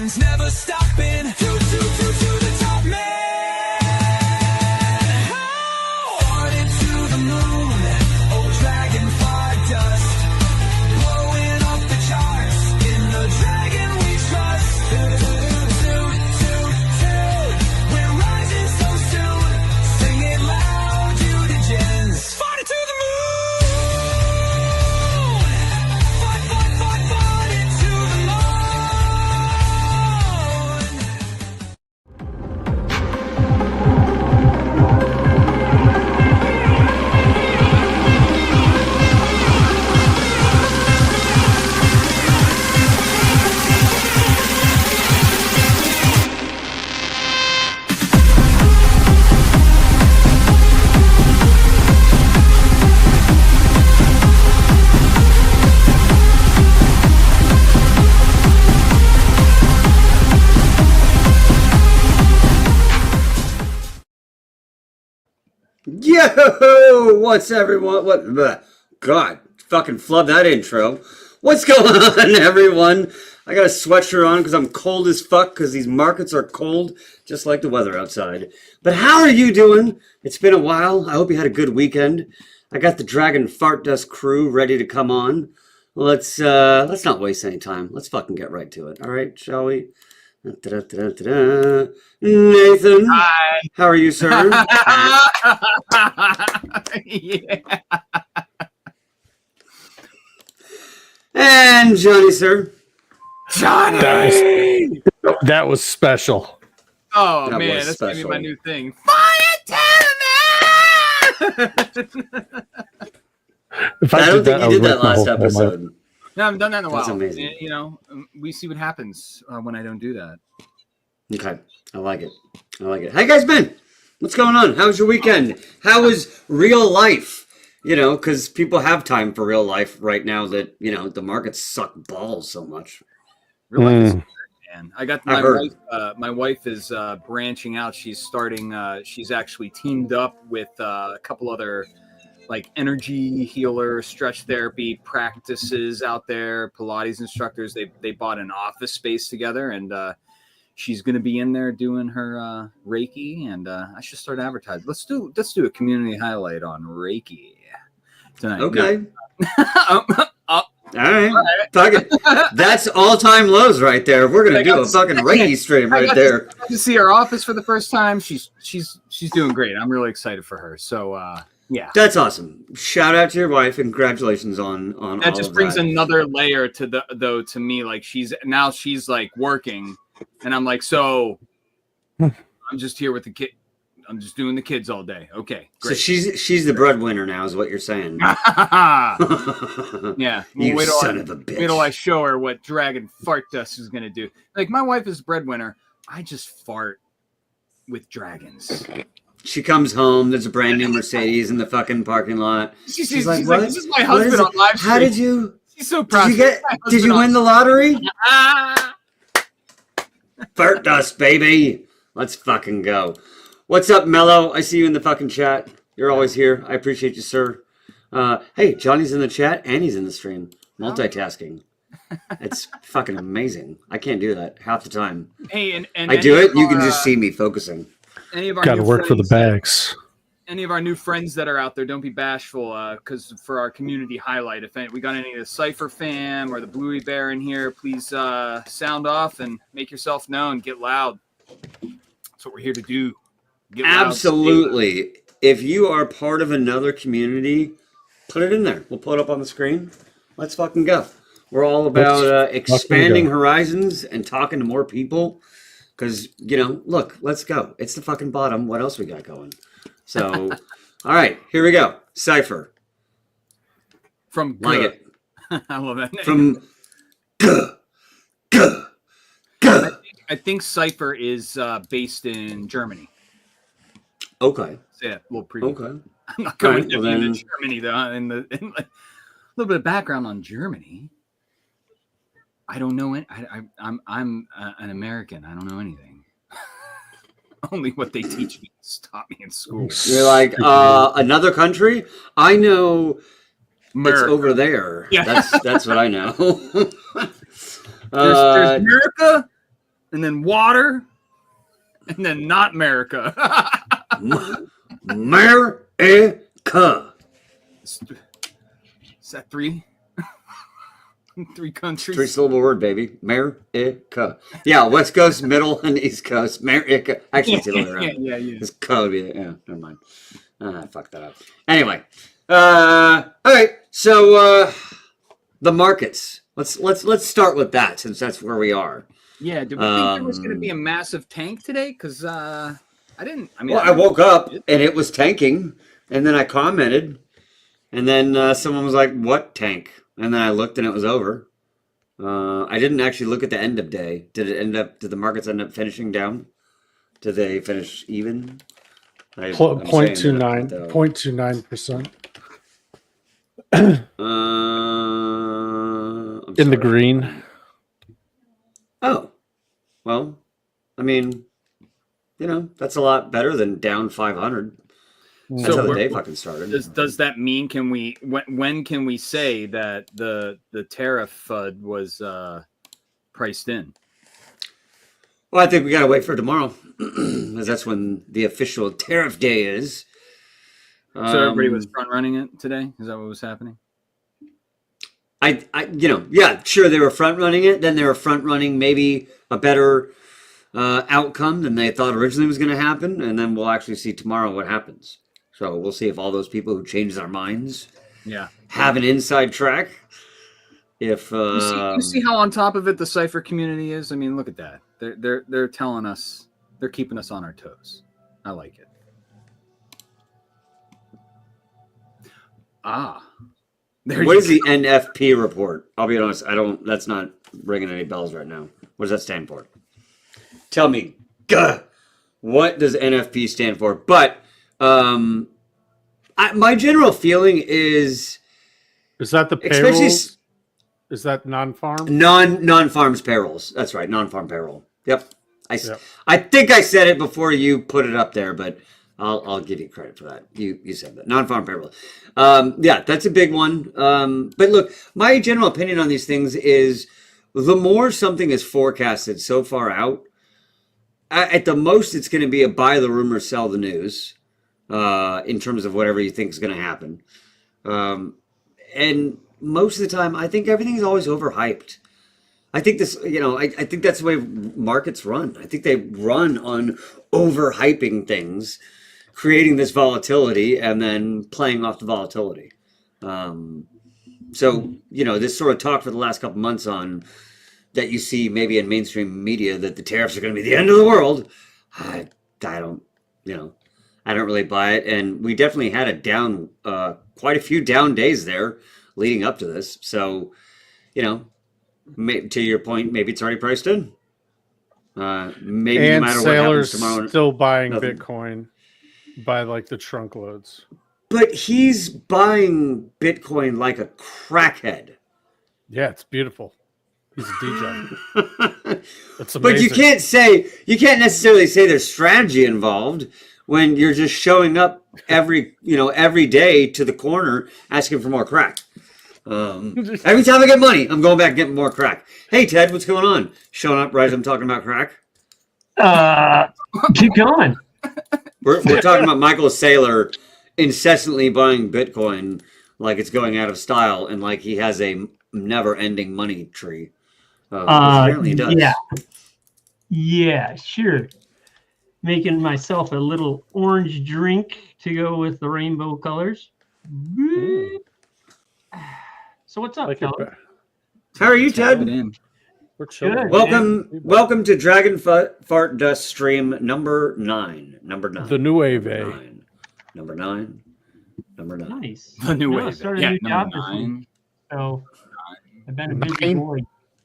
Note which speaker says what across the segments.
Speaker 1: dragons never stopping. To the top, man. Farted to the moon, old dragon fart dust. Blowing up the charts in the dragon we trust. We're rising so soon. Sing it loud, Judgens. Farted to the moon. Farted to the moon.
Speaker 2: Yo, what's everyone? What? Bleh. God, fucking flub that intro. What's going on, everyone? I got a sweatshirt on because I'm cold as fuck because these markets are cold, just like the weather outside. But how are you doing? It's been a while. I hope you had a good weekend. I got the Dragon Fart Dust crew ready to come on. Let's not waste any time. Let's fucking get right to it. All right, shall we? Da-da-da-da-da. Nathan,
Speaker 3: Hi.
Speaker 2: how are you, sir?
Speaker 3: Yeah.
Speaker 2: And Johnny, sir.
Speaker 3: Johnny!
Speaker 4: That was special.
Speaker 3: Oh,
Speaker 2: That
Speaker 3: man,
Speaker 2: was
Speaker 3: that's going to be
Speaker 2: special.
Speaker 3: my new thing. Fire
Speaker 4: If
Speaker 2: I don't
Speaker 4: did
Speaker 2: think
Speaker 4: I
Speaker 2: you did
Speaker 4: would
Speaker 2: that
Speaker 4: break my
Speaker 2: last
Speaker 4: whole-
Speaker 2: episode.
Speaker 3: No, I haven't done that in a while.
Speaker 2: That's amazing.
Speaker 3: And, you know, we see what happens when I don't do that.
Speaker 2: Okay, I like it. I like it. How you guys been? What's going on? How was your weekend? How was real life? You know, because people have time for real life right now that, you know, the markets suck balls so much.
Speaker 3: Real life is
Speaker 4: Mm.
Speaker 3: weird, man. I got
Speaker 2: I
Speaker 3: my
Speaker 2: heard.
Speaker 3: wife. My wife is branching out. She's starting. She's actually teamed up with a couple other like energy healer, stretch therapy practices out there. Pilates instructors. They bought an office space together, and she's going to be in there doing her Reiki. And I should start advertising. Let's do a community highlight on Reiki tonight.
Speaker 2: Okay.
Speaker 3: No.
Speaker 2: All right. Fuck it. That's all-time lows right there. We're going to do a fucking Reiki stream
Speaker 3: I
Speaker 2: right
Speaker 3: got
Speaker 2: there.
Speaker 3: to see her office for the first time. She's doing great. I'm really excited for her. So yeah,
Speaker 2: That's awesome. Shout out to your wife and congratulations on
Speaker 3: that
Speaker 2: all
Speaker 3: just
Speaker 2: of
Speaker 3: brings
Speaker 2: that.
Speaker 3: another layer to me. Like she's like working, and I'm like, so I'm just here with the kid. I'm just doing the kids all day. Okay,
Speaker 2: So
Speaker 3: great.
Speaker 2: she's the breadwinner now is what you're saying.
Speaker 3: Yeah.
Speaker 2: You
Speaker 3: wait till
Speaker 2: son of a bitch.
Speaker 3: Wait till I show her what Dragon Fart Dust is gonna do. Like my wife is breadwinner. I just fart with dragons.
Speaker 2: She comes home. There's a brand new Mercedes in the fucking parking lot.
Speaker 3: She's
Speaker 2: like,
Speaker 3: like,
Speaker 2: "What?
Speaker 3: this is my
Speaker 2: What is
Speaker 3: husband
Speaker 2: it?
Speaker 3: on live stream.
Speaker 2: How did you?
Speaker 3: She's so proud.
Speaker 2: Did you get? Did you win the lottery?
Speaker 3: Ah!
Speaker 2: Fart dust, baby. Let's fucking go. What's up, Mello? I see you in the fucking chat. You're always here. I appreciate you, sir. Hey, Johnny's in the chat and he's in the stream. Multitasking. It's fucking amazing. I can't do that half the time.
Speaker 3: Hey, and
Speaker 2: I do it. You can just see me focusing.
Speaker 3: Any of our
Speaker 4: Got to
Speaker 3: new
Speaker 4: work for the
Speaker 3: friends-
Speaker 4: bags.
Speaker 3: Any of our new friends that are out there, don't be bashful. Because for our community highlight, if we got any of the Cypher fam or the Bluey Bear in here, please sound off and make yourself known. Get loud. That's what we're here to do. Get loud.
Speaker 2: Absolutely. If you are part of another community, put it in there. We'll put it up on the screen. Let's fucking go. We're all about
Speaker 4: Let's
Speaker 2: expanding
Speaker 4: fucking go.
Speaker 2: horizons and talking to more people. Because, you know, look, let's go. It's the fucking bottom. What else we got going? So, all right, here we go. Cypher.
Speaker 3: From
Speaker 2: Like
Speaker 3: Good.
Speaker 2: it.
Speaker 3: I love that name.
Speaker 2: From
Speaker 3: I think Cypher is based in Germany.
Speaker 2: Okay.
Speaker 3: So, yeah, a little preview.
Speaker 2: Okay.
Speaker 3: I'm not going
Speaker 2: Alright, well
Speaker 3: into
Speaker 2: then-
Speaker 3: Germany though. In like, a little bit of background on Germany. I don't know it. I'm an American. I don't know anything. Only what they teach me, taught me in school.
Speaker 2: You're like, another country? I know it's
Speaker 3: America.
Speaker 2: over there.
Speaker 3: Yeah.
Speaker 2: That's what I know.
Speaker 3: There's America, and then water, and then not America.
Speaker 2: America.
Speaker 3: Is that three? Three countries?
Speaker 2: 3-syllable word, baby. America. Yeah, West Coast, Middle, and East Coast. America. Actually, it's the other way around.
Speaker 3: yeah.
Speaker 2: It's code. Yeah, never mind. Fuck that up. Anyway. All right. So the markets. Let's start with that since that's where we are.
Speaker 3: Yeah, did we think there was going to be a massive tank today? Because I didn't. I mean,
Speaker 2: Well, I woke up and it was tanking, and then I commented, and then someone was like, "What tank?" And then I looked and it was over. I didn't actually look at the end of day. Did the markets end up finishing down? Did they finish even? I'm saying that,
Speaker 4: 0.29%.
Speaker 2: I'm
Speaker 4: In the
Speaker 2: sorry.
Speaker 4: green.
Speaker 2: Oh, well, I mean, that's a lot better than down 500. That's
Speaker 3: So
Speaker 2: how the
Speaker 3: we're-
Speaker 2: day fucking started.
Speaker 3: Does that mean when can we say that the tariff FUD was priced in?
Speaker 2: Well, I think we gotta wait for tomorrow, because that's when the official tariff day is.
Speaker 3: So everybody was front running it today. Is that what was happening?
Speaker 2: Yeah, sure, they were front running it. Then they were front running maybe a better outcome than they thought originally was going to happen, and then we'll actually see tomorrow what happens. So we'll see if all those people who changed their minds have an inside track. If
Speaker 3: You see how on top of it the Cypher community is. I mean, look at that. They're telling us, they're keeping us on our toes. I like it.
Speaker 2: What is the NFP report? I'll be honest, that's not ringing any bells right now. What does that stand for? Tell me, what does NFP stand for? But my general feeling is
Speaker 4: that the
Speaker 2: especially
Speaker 4: payrolls? Is that non-farm?
Speaker 2: non-farms payrolls. That's right, non-farm payroll. Yep. I think I said it before you put it up there, but I'll give you credit for that. You said that. Non-farm payroll. Yeah, that's a big one. But look, my general opinion on these things is the more something is forecasted so far out, at the most it's going to be a buy the rumor, sell the news in terms of whatever you think is going to happen. And most of the time, I think everything is always overhyped. I think this, I think that's the way markets run. I think they run on overhyping things, creating this volatility, and then playing off the volatility. So, this sort of talk for the last couple months on that you see maybe in mainstream media that the tariffs are going to be the end of the world. I don't really buy it. And we definitely had a down, quite a few down days there leading up to this. So, to your point, maybe it's already priced in. Maybe
Speaker 4: And
Speaker 2: no matter what happens
Speaker 4: Sailor's
Speaker 2: tomorrow,
Speaker 4: still buying
Speaker 2: nothing.
Speaker 4: Bitcoin by like the trunk loads.
Speaker 2: But he's buying Bitcoin like a crackhead.
Speaker 4: Yeah, it's beautiful. He's a DJ. It's amazing.
Speaker 2: But you can't necessarily say there's strategy involved when you're just showing up every day to the corner asking for more crack. Every time I get money, I'm going back and getting more crack. Hey Ted, what's going on? Showing up right as I'm talking about crack.
Speaker 5: Keep going.
Speaker 2: We're talking about Michael Saylor incessantly buying Bitcoin like it's going out of style and like he has a never-ending money tree. Which apparently he does.
Speaker 5: Yeah, sure. Making myself a little orange drink to go with the rainbow colors. So what's up,
Speaker 4: Like
Speaker 5: fellas?
Speaker 2: How are you,
Speaker 3: Tap it
Speaker 2: Ted?
Speaker 3: in.
Speaker 4: We're chilling.
Speaker 5: Good.
Speaker 2: Welcome to Dragon Fart Dust stream number 9. Number 9.
Speaker 4: The new wave.
Speaker 2: Number 9.
Speaker 5: Nice.
Speaker 3: The new
Speaker 5: No, I
Speaker 3: wave.
Speaker 5: started
Speaker 3: Yeah,
Speaker 5: a new job
Speaker 3: number
Speaker 5: this week,
Speaker 3: 9.
Speaker 5: so I've been a busy boy.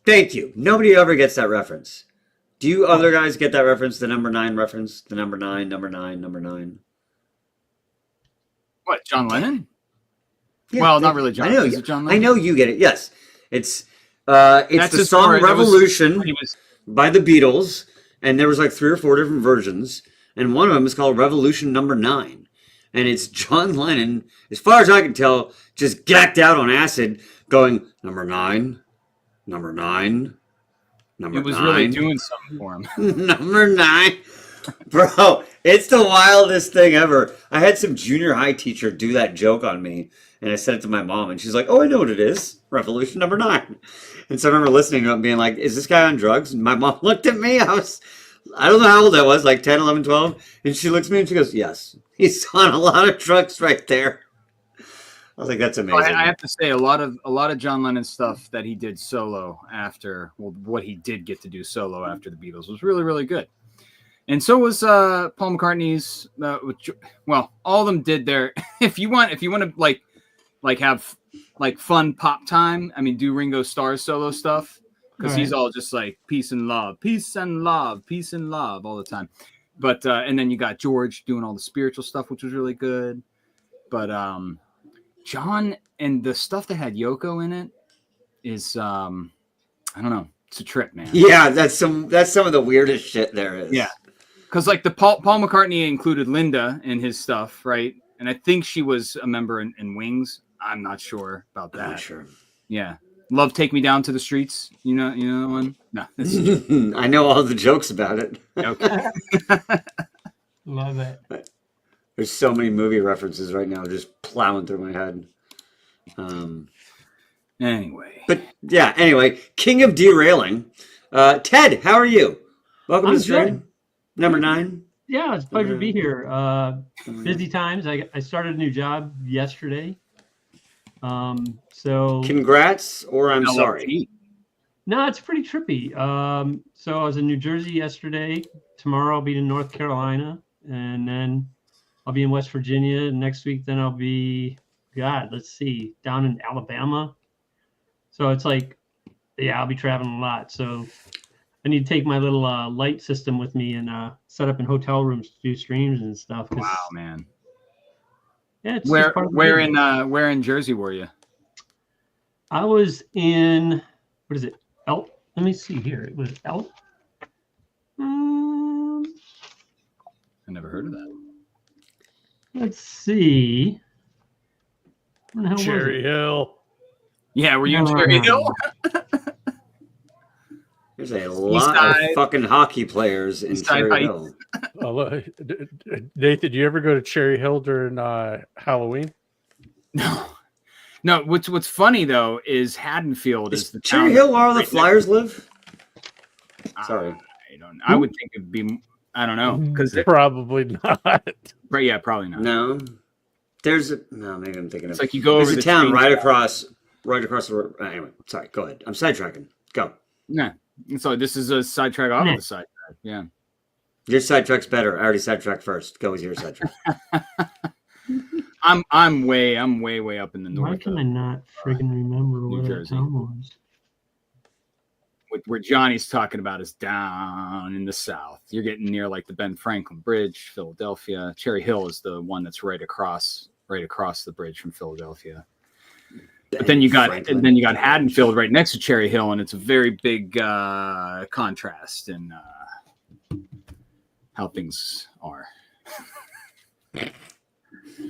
Speaker 2: Thank you. Nobody ever gets that reference. Do you other guys get that reference? The number 9 reference? The number 9, number 9, number 9.
Speaker 3: What, John Lennon?
Speaker 2: Yeah,
Speaker 3: Well, not really John.
Speaker 2: I know.
Speaker 3: Is it John
Speaker 2: I
Speaker 3: Lennon?
Speaker 2: know you get it. Yes, it's
Speaker 3: That's
Speaker 2: the
Speaker 3: his
Speaker 2: song
Speaker 3: story. That was-
Speaker 2: Revolution
Speaker 3: he was-
Speaker 2: by the Beatles, and there was like 3 or 4 different versions, and one of them is called Revolution Number 9, and it's John Lennon, as far as I can tell, just gacked out on acid, going number 9, number 9, Number
Speaker 3: It was
Speaker 2: 9.
Speaker 3: really doing something for him.
Speaker 2: Number 9. Bro, it's the wildest thing ever. I had some junior high teacher do that joke on me, and I said it to my mom, and she's like, oh, I know what it is. Revolution number 9. And so I remember listening to it and being like, is this guy on drugs? And my mom looked at me. I don't know how old I was, like 10, 11, 12. And she looks at me and she goes, yes, he's on a lot of drugs right there. I was like, that's amazing.
Speaker 3: I have to say, a lot of John Lennon stuff that he did solo after, well, what he did get to do solo after the Beatles was really, really good. And so was Paul McCartney's. Well, all of them did their. If you want to like have like fun pop time, I mean, do Ringo Starr's solo stuff because he's all just like peace and love, peace and love, peace and love all the time. But and then you got George doing all the spiritual stuff, which was really good. But John and the stuff that had Yoko in it is I don't know, it's a trip, man.
Speaker 2: Yeah, that's some of the weirdest shit there is.
Speaker 3: Yeah. Because like the Paul McCartney included Linda in his stuff, right? And I think she was a member in Wings. I'm not sure about that.
Speaker 2: I'm not sure.
Speaker 3: Yeah. Love Take Me Down to the Streets. You know that one? No.
Speaker 2: I know all the jokes about it.
Speaker 3: Okay.
Speaker 5: Love it.
Speaker 2: There's so many movie references right now just plowing through my head.
Speaker 3: Anyway.
Speaker 2: But yeah, anyway, king of derailing. Ted, how are you? Welcome
Speaker 5: I'm
Speaker 2: to the stream.
Speaker 5: good.
Speaker 2: Number 9.
Speaker 5: Yeah, it's a pleasure to be here. Busy times. I started a new job yesterday. So
Speaker 2: Congrats, or I'm sorry.
Speaker 3: LLT.
Speaker 5: no, it's pretty trippy. So I was in New Jersey yesterday. Tomorrow I'll be in North Carolina, and then I'll be in West Virginia next week. Then I'll be, let's see, down in Alabama. So it's like, yeah, I'll be traveling a lot. So I need to take my little light system with me and set up in hotel rooms to do streams and stuff.
Speaker 3: Wow, man.
Speaker 5: Yeah, it's
Speaker 3: Where
Speaker 5: just part of the
Speaker 3: where in Jersey were you?
Speaker 5: I was in, what is it? Let me see here. It was
Speaker 3: I never heard of that.
Speaker 5: let's see. Where the hell was
Speaker 4: Cherry
Speaker 5: it?
Speaker 4: Hill.
Speaker 3: Yeah, were you in Cherry Hill?
Speaker 2: There's a lot of fucking hockey players in
Speaker 3: Eastside
Speaker 2: Cherry
Speaker 3: Heights.
Speaker 2: Hill.
Speaker 4: Look, Nathan, did you ever go to Cherry Hill during Halloween?
Speaker 3: No. What's funny though is Haddonfield is the
Speaker 2: Cherry
Speaker 3: town
Speaker 2: Hill where all the
Speaker 3: right
Speaker 2: Flyers live? Sorry.
Speaker 3: I don't know. I would think it'd be. I don't know because
Speaker 4: Probably not.
Speaker 3: yeah, probably not.
Speaker 2: No. No, maybe I'm thinking
Speaker 3: It's
Speaker 2: of.
Speaker 3: like you go
Speaker 2: There's
Speaker 3: over
Speaker 2: a
Speaker 3: the
Speaker 2: town
Speaker 3: train
Speaker 2: right
Speaker 3: tracks.
Speaker 2: across the road. Anyway, sorry, go ahead. I'm sidetracking. Go.
Speaker 3: Yeah. So this is a sidetrack off of the sidetrack. Yeah.
Speaker 2: Your sidetrack's better. I already sidetracked first. Go with your sidetrack.
Speaker 3: I'm way up in the
Speaker 5: Why
Speaker 3: north.
Speaker 5: can I not friggin' remember
Speaker 3: New
Speaker 5: where that
Speaker 3: Jersey.
Speaker 5: town was?
Speaker 3: Where Johnny's talking about is down in the south. You're getting near like the Ben Franklin Bridge, Philadelphia. Cherry Hill is the one that's right across the bridge from Philadelphia. But then you got Haddonfield right next to Cherry Hill, and it's a very big contrast in how things are.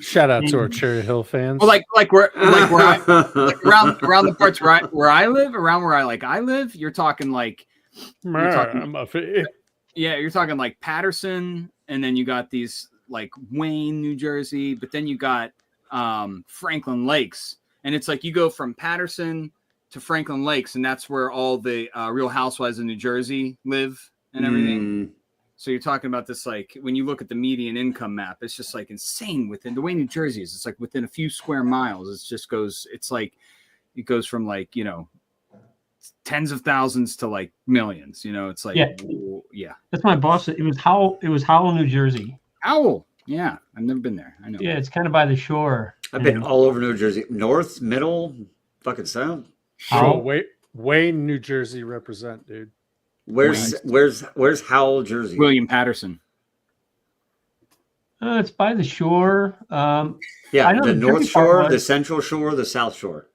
Speaker 4: Shout out to our Cherry Hill fans.
Speaker 3: Well, like where around the parts where I live, around where I live, you're talking like you're talking like Patterson, and then you got these like Wayne, New Jersey, but then you got Franklin Lakes, and it's like you go from Patterson to Franklin Lakes, and that's where all the Real Housewives of New Jersey live and everything. So you're talking about this, like when you look at the median income map, it's just like insane within the way New Jersey is. It's like within a few square miles. It goes from like, tens of thousands to like millions, it's like, yeah.
Speaker 5: That's my boss. It was Howell, New Jersey.
Speaker 3: Howell. Yeah. I've never been there. I know.
Speaker 5: Yeah. It's kind of by the shore.
Speaker 2: I've been all over New Jersey. North, middle, fucking south.
Speaker 4: Wayne, New Jersey represent, dude.
Speaker 2: Where's Howell, Jersey?
Speaker 3: William Patterson.
Speaker 5: It's by the shore. I know
Speaker 2: the North
Speaker 5: tricky part
Speaker 2: Shore,
Speaker 5: was-
Speaker 2: the Central Shore, the South Shore.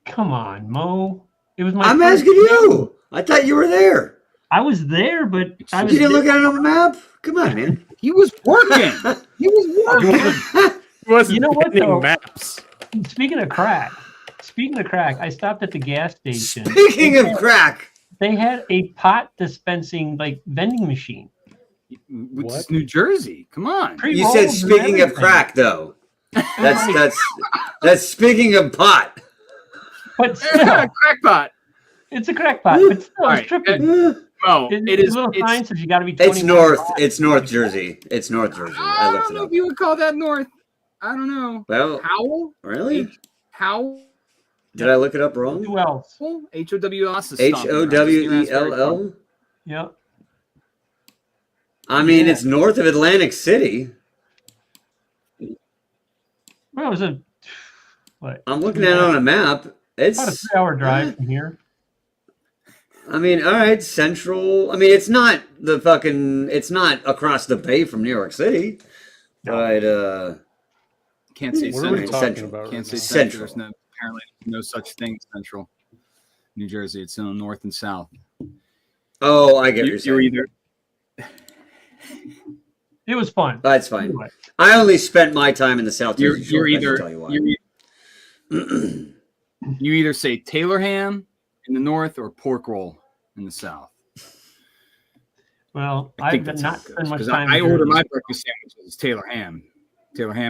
Speaker 5: Come on, Mo. It was my.
Speaker 2: I'm
Speaker 5: first
Speaker 2: asking
Speaker 5: day.
Speaker 2: you. I thought you were there.
Speaker 5: I was there, but I
Speaker 2: You
Speaker 5: was.
Speaker 2: didn't look at it on the map? Come on, man.
Speaker 3: He was working.
Speaker 4: He wasn't
Speaker 5: You know what,
Speaker 4: hitting
Speaker 5: though?
Speaker 4: maps.
Speaker 5: Speaking of crack, I stopped at the gas station.
Speaker 2: Speaking of crack,
Speaker 5: they had a pot dispensing like vending machine.
Speaker 3: Which is
Speaker 4: What?
Speaker 3: New Jersey. Come on.
Speaker 2: You said
Speaker 5: Pre-rolls and
Speaker 2: speaking of
Speaker 5: everything.
Speaker 2: crack, though. That's speaking of pot.
Speaker 5: But still,
Speaker 3: Crackpot.
Speaker 5: it's a crackpot. But still,
Speaker 3: All
Speaker 5: it's
Speaker 3: right,
Speaker 5: trippy.
Speaker 3: No,
Speaker 5: It,
Speaker 3: it
Speaker 5: the
Speaker 3: is.
Speaker 5: little sign
Speaker 3: It's,
Speaker 5: says you got to be 21.
Speaker 2: It's north. It's North Jersey. It's North Jersey. I
Speaker 3: I
Speaker 2: looked
Speaker 3: don't
Speaker 2: it
Speaker 3: know
Speaker 2: up.
Speaker 3: if you would call that north. I don't know.
Speaker 2: Well,
Speaker 3: Howell?
Speaker 2: really?
Speaker 3: Howell?
Speaker 2: Did I look it up wrong?
Speaker 5: Who else?
Speaker 3: HOWS.
Speaker 2: HOWELL.
Speaker 5: Yep.
Speaker 2: I mean,
Speaker 5: Yeah.
Speaker 2: it's north of Atlantic City.
Speaker 5: Well, it was a what?
Speaker 2: I'm looking at it on a map.
Speaker 5: About a
Speaker 2: It's.
Speaker 5: 3-hour drive from here.
Speaker 2: I mean, all right, central. I mean, it's not the fucking. It's not across the bay from New York City, but
Speaker 3: Can't say
Speaker 4: What are we
Speaker 3: central.
Speaker 4: talking
Speaker 2: Central.
Speaker 4: about?
Speaker 3: Can't say
Speaker 4: right
Speaker 3: central.
Speaker 2: Central.
Speaker 3: There's no, apparently no such thing as central. New Jersey. It's in the north and south.
Speaker 2: oh, I get what you're
Speaker 3: You're
Speaker 2: saying.
Speaker 3: either.
Speaker 5: It was fun.
Speaker 2: That's fine.
Speaker 5: Anyway,
Speaker 2: I only spent my time in the South
Speaker 3: You're,
Speaker 2: Jersey Shore.
Speaker 3: you're
Speaker 2: I can
Speaker 3: either.
Speaker 2: tell you why.
Speaker 3: You either say Taylor ham in the north or pork roll in the south.
Speaker 5: well,
Speaker 3: I think
Speaker 5: I've
Speaker 3: that's how
Speaker 5: not
Speaker 3: it
Speaker 5: spent
Speaker 3: goes.
Speaker 5: much
Speaker 3: Because
Speaker 5: time.
Speaker 3: I
Speaker 5: in
Speaker 3: order
Speaker 5: Jersey.
Speaker 3: my breakfast sandwiches Taylor ham,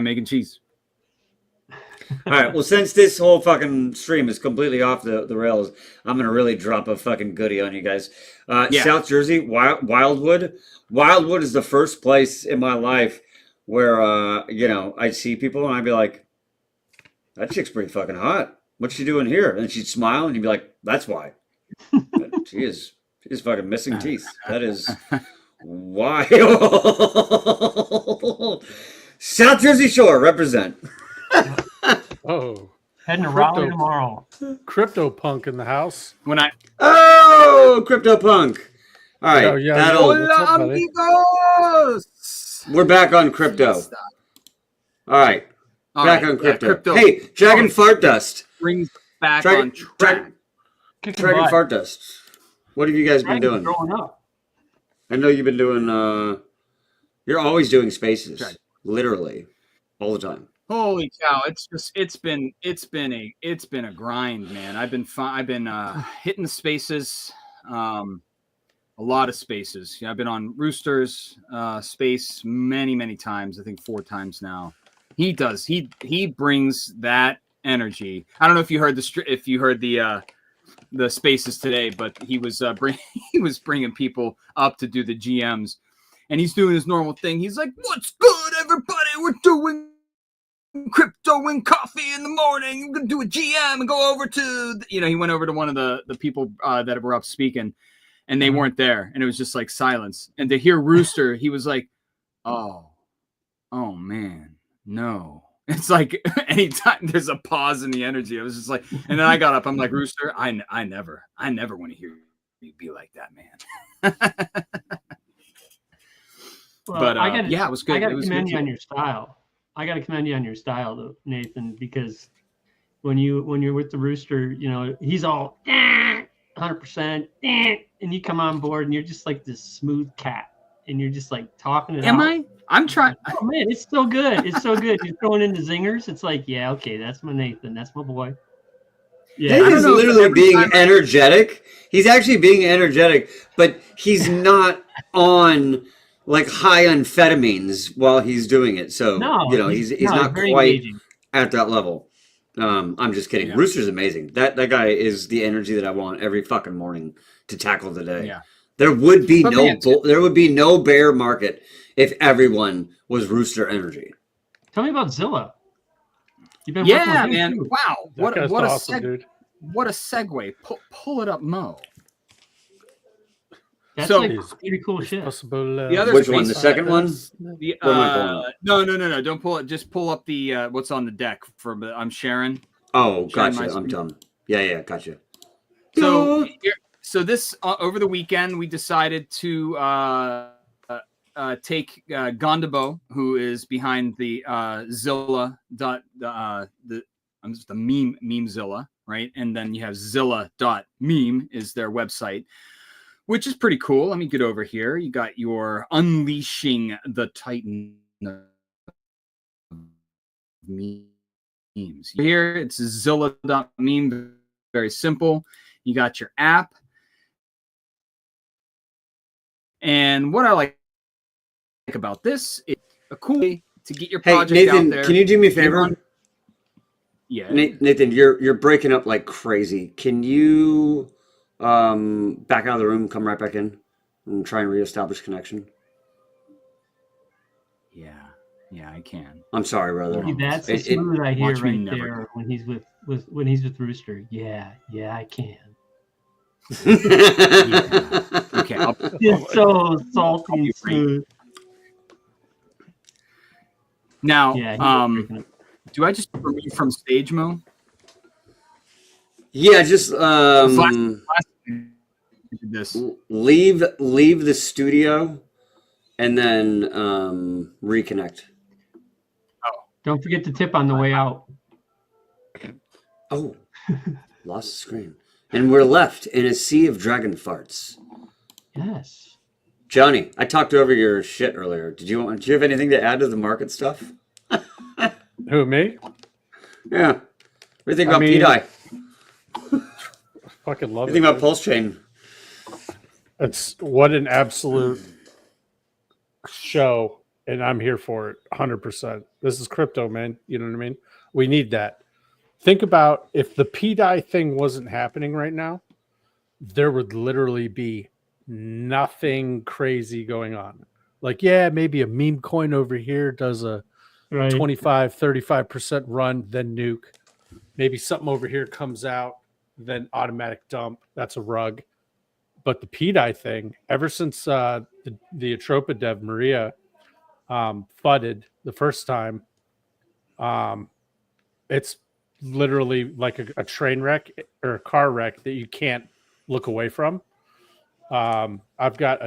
Speaker 3: egg and cheese.
Speaker 2: All right. Well, since this whole fucking stream is completely off the rails, I'm gonna really drop a fucking goodie on you guys.
Speaker 3: Yeah.
Speaker 2: South Jersey, Wildwood. Wildwood is the first place in my life where I'd see people and I'd be like, "That chick's pretty fucking hot. What's she doing here?" And she'd smile and you'd be like, "That's why." But she's fucking missing teeth. That is wild. South Jersey Shore represent.
Speaker 4: Oh,
Speaker 5: Heading to
Speaker 4: Crypto.
Speaker 5: Raleigh tomorrow.
Speaker 4: CryptoPunk in the house.
Speaker 3: When I
Speaker 2: Oh, CryptoPunk. All right,
Speaker 4: Oh, yeah,
Speaker 2: that'll.
Speaker 4: yeah. What's up, buddy?
Speaker 3: amigos.
Speaker 2: We're back on crypto. All right,
Speaker 3: All
Speaker 2: back
Speaker 3: right,
Speaker 2: on
Speaker 3: yeah,
Speaker 2: crypto. Hey, Dragon Fart Dust.
Speaker 3: brings back
Speaker 2: Dragon,
Speaker 3: on track.
Speaker 2: Dragon, Dragon Fart Dust. What have you guys been doing?
Speaker 5: Growing up.
Speaker 2: I know you've been doing. You're always doing spaces,
Speaker 3: Dragon.
Speaker 2: literally, all the time.
Speaker 3: Holy cow! It's been a grind, man. I've been hitting the spaces, a lot of spaces. Yeah, I've been on Rooster's space many times. I think 4 times now. He brings that energy. I don't know if you heard the spaces today, but he was bringing people up to do the GMs, and he's doing his normal thing. He's like, "What's good, everybody? We're doing crypto and coffee in the morning. We're gonna do a GM and go over to," he went over to one of the people that were up speaking, and they weren't there, and it was just like silence. And to hear Rooster, he was like, oh man, no. It's like anytime there's a pause in the energy, I was just like, and then I got up. I'm like, Rooster, I never want to hear you be like that, man.
Speaker 5: Well,
Speaker 3: But
Speaker 5: it
Speaker 3: was good.
Speaker 5: I got
Speaker 3: It
Speaker 5: to
Speaker 3: was
Speaker 5: commend
Speaker 3: good
Speaker 5: you
Speaker 3: too.
Speaker 5: on your style. I got to commend you on your style, though, Nathan, because when you're with the Rooster, he's all 100%, and you come on board and you're just like this smooth cat, and you're just like talking it
Speaker 3: Am
Speaker 5: out.
Speaker 3: I? I'm trying.
Speaker 5: Oh man, it's so good. It's so good. You're throwing in the zingers. It's like, yeah, okay, that's my Nathan. That's my boy. Yeah,
Speaker 2: Nathan's
Speaker 3: don't know if
Speaker 2: literally
Speaker 3: every
Speaker 2: being
Speaker 3: time
Speaker 2: energetic. He's actually being energetic, but he's not on like high amphetamines while he's doing it. So
Speaker 5: no,
Speaker 2: he's not
Speaker 5: very
Speaker 2: quite
Speaker 5: engaging.
Speaker 2: at that level. I'm just kidding.
Speaker 3: Yeah.
Speaker 2: Rooster's amazing. That guy is the energy that I want every fucking morning to tackle the day.
Speaker 3: Yeah.
Speaker 2: There would be
Speaker 3: But
Speaker 2: no
Speaker 3: man,
Speaker 2: there would be no bear market if everyone was Rooster energy.
Speaker 5: Tell me about Zilla. You've been working
Speaker 3: Yeah,
Speaker 5: with him,
Speaker 3: man.
Speaker 5: too.
Speaker 3: Wow.
Speaker 4: That guy's
Speaker 3: What a
Speaker 4: awesome, dude.
Speaker 3: what a segue. Pull it up, Mo.
Speaker 5: That's
Speaker 3: So-
Speaker 5: like pretty cool shit.
Speaker 4: Possible.
Speaker 3: The other
Speaker 2: Which one?
Speaker 3: space-
Speaker 2: The second one?
Speaker 3: The,
Speaker 2: Where am I going?
Speaker 3: no. Don't pull it. Just pull up the what's on the deck for. I'm sharing.
Speaker 2: Oh,
Speaker 3: Sharing
Speaker 2: gotcha.
Speaker 3: my
Speaker 2: I'm
Speaker 3: screen.
Speaker 2: dumb. Yeah, gotcha.
Speaker 3: So this over the weekend we decided to take Gondabo, who is behind the Zilla I'm just the memezilla, right? And then you have Zilla.meme is their website, which is pretty cool. Let me get over here. You got your Unleashing the Titan of memes. Here it's Zilla.meme, very simple. You got your app. And what I like about this is a cool way to get your
Speaker 2: Hey,
Speaker 3: project
Speaker 2: Nathan,
Speaker 3: out there.
Speaker 2: can you do me a favor?
Speaker 3: Yeah.
Speaker 2: Nathan, you're breaking up like crazy. Can you back out of the room, come right back in, and try and reestablish connection?
Speaker 3: Yeah, I can.
Speaker 2: I'm sorry, brother.
Speaker 5: See, that's the
Speaker 2: It-
Speaker 5: smooth I hear
Speaker 3: watch me
Speaker 5: right
Speaker 3: never
Speaker 5: there when he's with Rooster. Yeah, I can.
Speaker 3: Okay. I'll,
Speaker 5: It's so salty
Speaker 3: I'll be
Speaker 5: and smooth.
Speaker 3: now,
Speaker 5: Yeah, he's breaking up.
Speaker 3: do I just remove from stage mode?
Speaker 2: Yeah, just
Speaker 3: Last time I did this.
Speaker 2: leave the studio and then reconnect.
Speaker 5: Don't forget to tip on the way out.
Speaker 2: Oh, lost the screen. And we're left in a sea of dragon farts.
Speaker 5: Yes.
Speaker 2: Johnny, I talked over your shit earlier. Do you have anything to add to the market stuff?
Speaker 4: Who, me?
Speaker 2: Yeah. What do you think
Speaker 4: I
Speaker 2: about
Speaker 4: mean-
Speaker 2: P-Dye?
Speaker 4: Fucking
Speaker 2: What
Speaker 4: love
Speaker 2: do
Speaker 4: it.
Speaker 2: you think about Pulse Chain?
Speaker 4: It's what an absolute show, and I'm here for it 100%. This is crypto, man. You know what I mean? We need that. Think about if the P-Dye thing wasn't happening right now, there would literally be nothing crazy going on. Like, yeah, maybe a meme coin over here does a
Speaker 5: Right.
Speaker 4: 25, 35% run, then nuke. Maybe something over here comes out, then automatic dump. That's a rug. But the P-Dye thing, ever since the Atropa dev Maria fudded the first time, it's literally like a train wreck or a car wreck that you can't look away from. I've got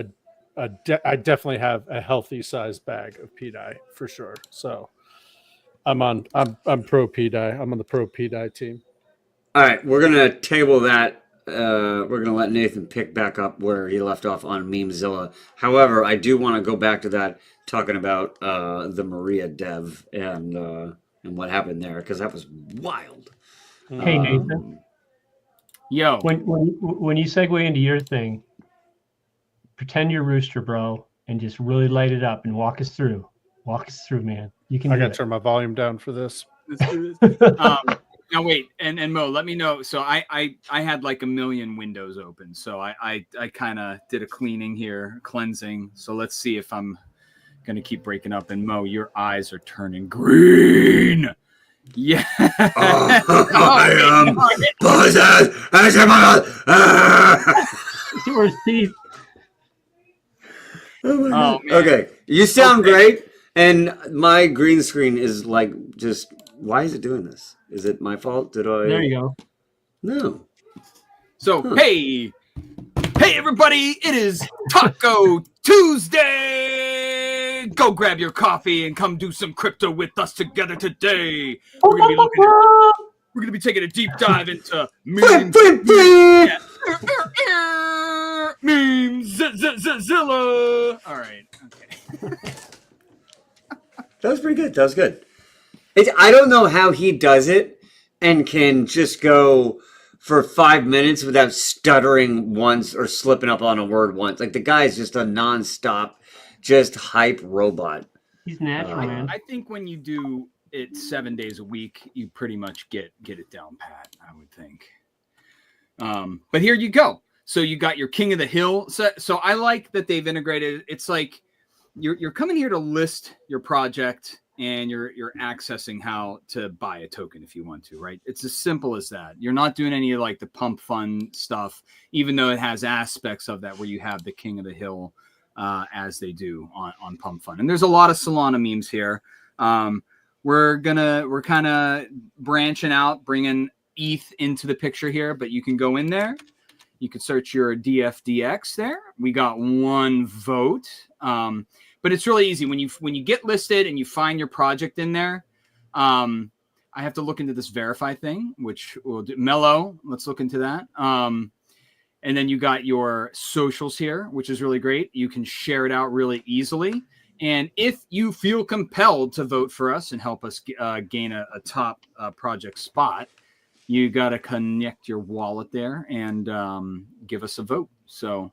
Speaker 4: I definitely have a healthy size bag of P-Dye for sure. So I'm pro P-Dye. I'm on the pro P-Dye team.
Speaker 2: All right, we're gonna table that. We're gonna let Nathan pick back up where he left off on Memezilla. However, I do want to go back to that, talking about the Maria dev and what happened there, because that was wild.
Speaker 5: Hey, Nathan.
Speaker 3: Yo.
Speaker 5: When you segue into your thing, pretend you're Rooster, bro, and just really light it up and walk us through. Walk us through, man. You can
Speaker 4: I
Speaker 5: do
Speaker 4: gotta
Speaker 5: it.
Speaker 4: turn my volume down for this.
Speaker 3: Now wait, and Mo, let me know. So I had like a million windows open, so I kind of did a cleaning here, cleansing. So let's see if I'm gonna keep breaking up. And Mo, your eyes are turning green. Yeah.
Speaker 2: I am possessed.
Speaker 5: Yours teeth.
Speaker 2: Oh my
Speaker 3: Oh,
Speaker 2: God.
Speaker 3: man.
Speaker 2: Okay, you sound
Speaker 3: Okay.
Speaker 2: great, and my green screen is like just. Why is it doing this? Is it my fault? Did I?
Speaker 5: There you go.
Speaker 2: No.
Speaker 3: So
Speaker 2: Huh.
Speaker 3: hey everybody, it is Taco Tuesday. Go grab your coffee and come do some crypto with us together today. We're gonna be taking a deep dive into memes. Yeah. Memezilla. All right. Okay.
Speaker 2: That was pretty good. That was good. I don't know how he does it and can just go for 5 minutes without stuttering once or slipping up on a word once. Like the guy is just a nonstop, just hype robot.
Speaker 5: He's natural, man.
Speaker 3: I think when you do it 7 days a week, you pretty much get it down pat, I would think. But here you go. So you got your King of the Hill. So I like that they've integrated. It's like you're coming here to list your project and you're accessing how to buy a token if you want to, right? It's as simple as that. You're not doing any of like the pump fund stuff, even though it has aspects of that where you have the King of the Hill as they do on pump fund. And there's a lot of Solana memes here. We're kind of branching out, bringing ETH into the picture here, but you can go in there. You can search your DFDX there. We got 1 vote. But it's really easy when you get listed and you find your project in there. I have to look into this verify thing, which will do. Mellow, let's look into that. And then you got your socials here, which is really great. You can share it out really easily. And if you feel compelled to vote for us and help us gain a top project spot, you got to connect your wallet there and give us a vote. So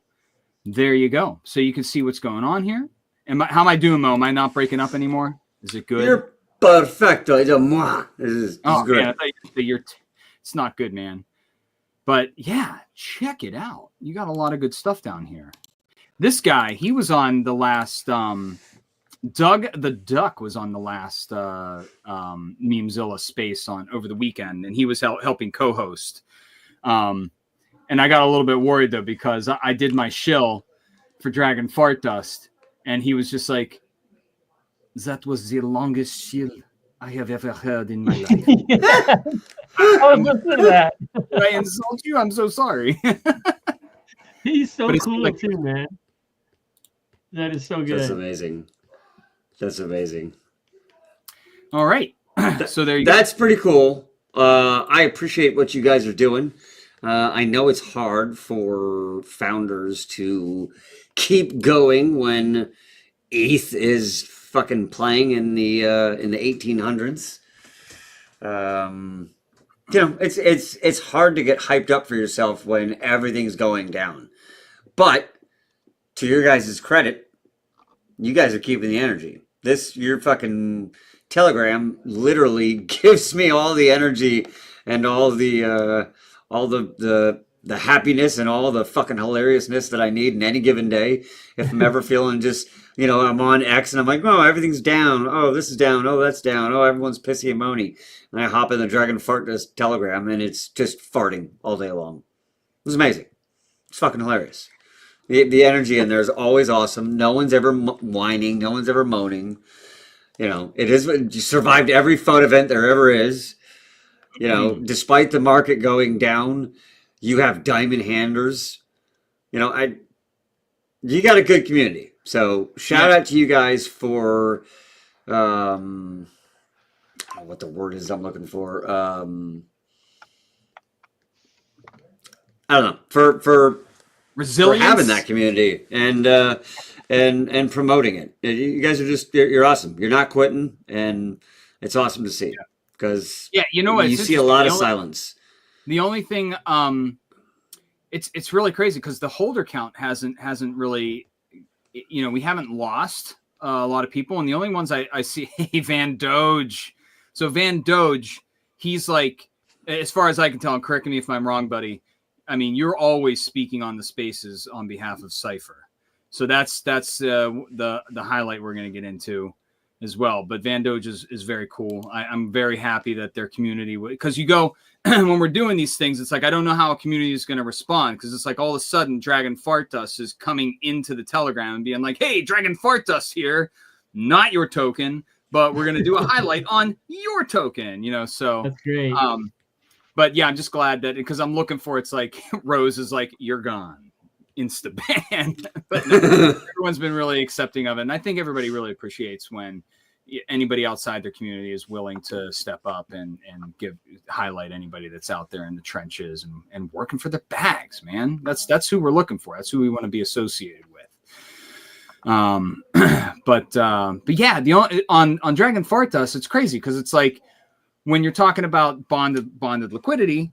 Speaker 3: there you go. So you can see what's going on here. How am I doing, Mo? Am I not breaking up anymore? Is it good?
Speaker 2: You're perfecto. This is good.
Speaker 3: Man, I thought you said it's not good, man. But yeah, check it out. You got a lot of good stuff down here. This guy, he was on the last Doug the Duck was on the last Memezilla space on over the weekend, and he was helping co-host. And I got a little bit worried though, because I did my shill for Dragon Fart Dust, and he was just like, "That was the longest shill I have ever heard in my life."
Speaker 5: I was listening to that.
Speaker 3: Did I insult you? I'm so sorry.
Speaker 5: He's so
Speaker 3: But it's
Speaker 5: cool
Speaker 3: like-
Speaker 5: too, man. That is so good.
Speaker 2: That's amazing. That's amazing.
Speaker 3: All right. So there you go.
Speaker 2: That's pretty cool. I appreciate what you guys are doing. I know it's hard for founders to keep going when ETH is fucking playing in the 1800s. It's hard to get hyped up for yourself when everything's going down. But to your guys' credit, you guys are keeping the energy. Your fucking Telegram literally gives me all the energy and all the happiness and all the fucking hilariousness that I need in any given day. If I'm ever feeling just, I'm on X and I'm like, oh, everything's down. Oh, this is down. Oh, that's down. Oh, everyone's pissy and moany. And I hop in the Dragon Fart Dust Telegram and it's just farting all day long. It was amazing. It's fucking hilarious. The energy in there is always awesome. No one's ever whining. No one's ever moaning. It is. You survived every fun event there ever is. Despite the market going down, you have diamond handers. You got a good community. So shout out to you guys for, I don't know what the word is I'm looking for. I don't know for
Speaker 3: Resilience.
Speaker 2: having that community and promoting it. You guys are you're awesome. You're not quitting, and it's awesome to see because
Speaker 3: you know what?
Speaker 2: you
Speaker 3: It's
Speaker 2: see a lot of
Speaker 3: interesting.
Speaker 2: silence.
Speaker 3: The only thing, it's really crazy because the holder count hasn't really, we haven't lost a lot of people, and the only ones I see, Van Doge. So Van Doge, he's like, as far as I can tell, and correct me if I'm wrong, buddy. I mean, you're always speaking on the spaces on behalf of Cypher. So that's the highlight we're going to get into as well. But Van Doge is very cool. I'm very happy that their community, because you go, when we're doing these things, it's like, I don't know how a community is going to respond, because it's like all of a sudden Dragon Fart Dust is coming into the Telegram and being like, hey, Dragon Fart Dust here, not your token, but we're going to do a highlight on your token, so.
Speaker 5: That's great.
Speaker 3: But yeah, I'm just glad that, because I'm looking for, it's like Rose is like, you're gone, insta ban. But no, everyone's been really accepting of it, and I think everybody really appreciates when anybody outside their community is willing to step up and highlight anybody that's out there in the trenches and working for their bags, man. That's who we're looking for. That's who we want to be associated with. But yeah, on Dragon Fart Dust, it's crazy because it's like, when you're talking about bonded liquidity,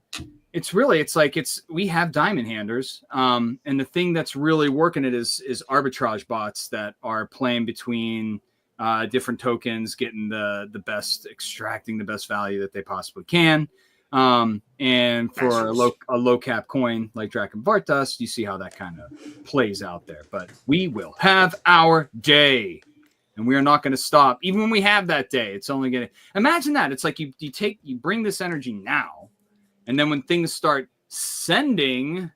Speaker 3: we have diamond handers. And the thing that's really working it is arbitrage bots that are playing between different tokens, getting the best, extracting the best value that they possibly can. And for a low cap coin like Dragon Fart Dust, you see how that kind of plays out there. But we will have our day. And we are not going to stop. Even when we have that day, it's only going to imagine that. It's like you bring this energy now, and then when things start sending,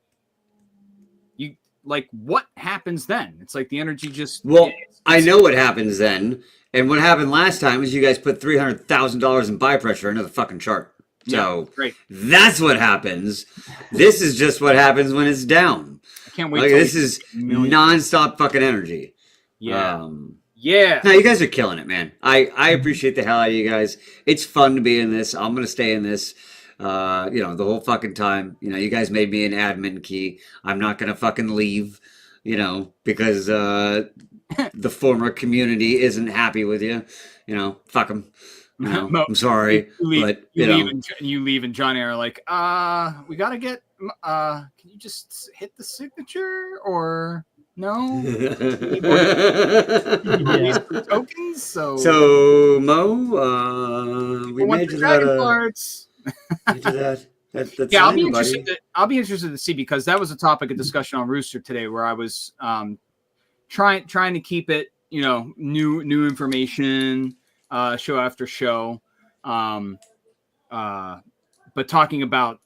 Speaker 3: what happens then? It's like the energy just.
Speaker 2: Well, I know what happens then. And what happened last time is you guys put $300,000 in buy pressure into the fucking chart. So
Speaker 3: great.
Speaker 2: That's what happens. This is just what happens when it's down.
Speaker 3: I can't wait.
Speaker 2: Like, this is nonstop fucking energy.
Speaker 3: Yeah. Yeah.
Speaker 2: No, you guys are killing it, man. I appreciate the hell out of you guys. It's fun to be in this. I'm going to stay in this, the whole fucking time. You guys made me an admin key. I'm not going to fucking leave, because the former community isn't happy with you. Fuck them. I'm sorry.
Speaker 3: You leave and Johnny are like, we got to get, can you just hit the signature or... No.
Speaker 5: Yeah.
Speaker 3: Tokens. So
Speaker 2: So Mo, we
Speaker 3: people want
Speaker 2: made
Speaker 3: the
Speaker 2: you
Speaker 3: dragon
Speaker 2: that.
Speaker 3: parts.
Speaker 2: Made you that. That
Speaker 3: Yeah,
Speaker 2: sign, buddy.
Speaker 3: I'll be interested to see, because that was a topic of discussion on Rooster today, where I was trying to keep it, new information, show after show, but talking about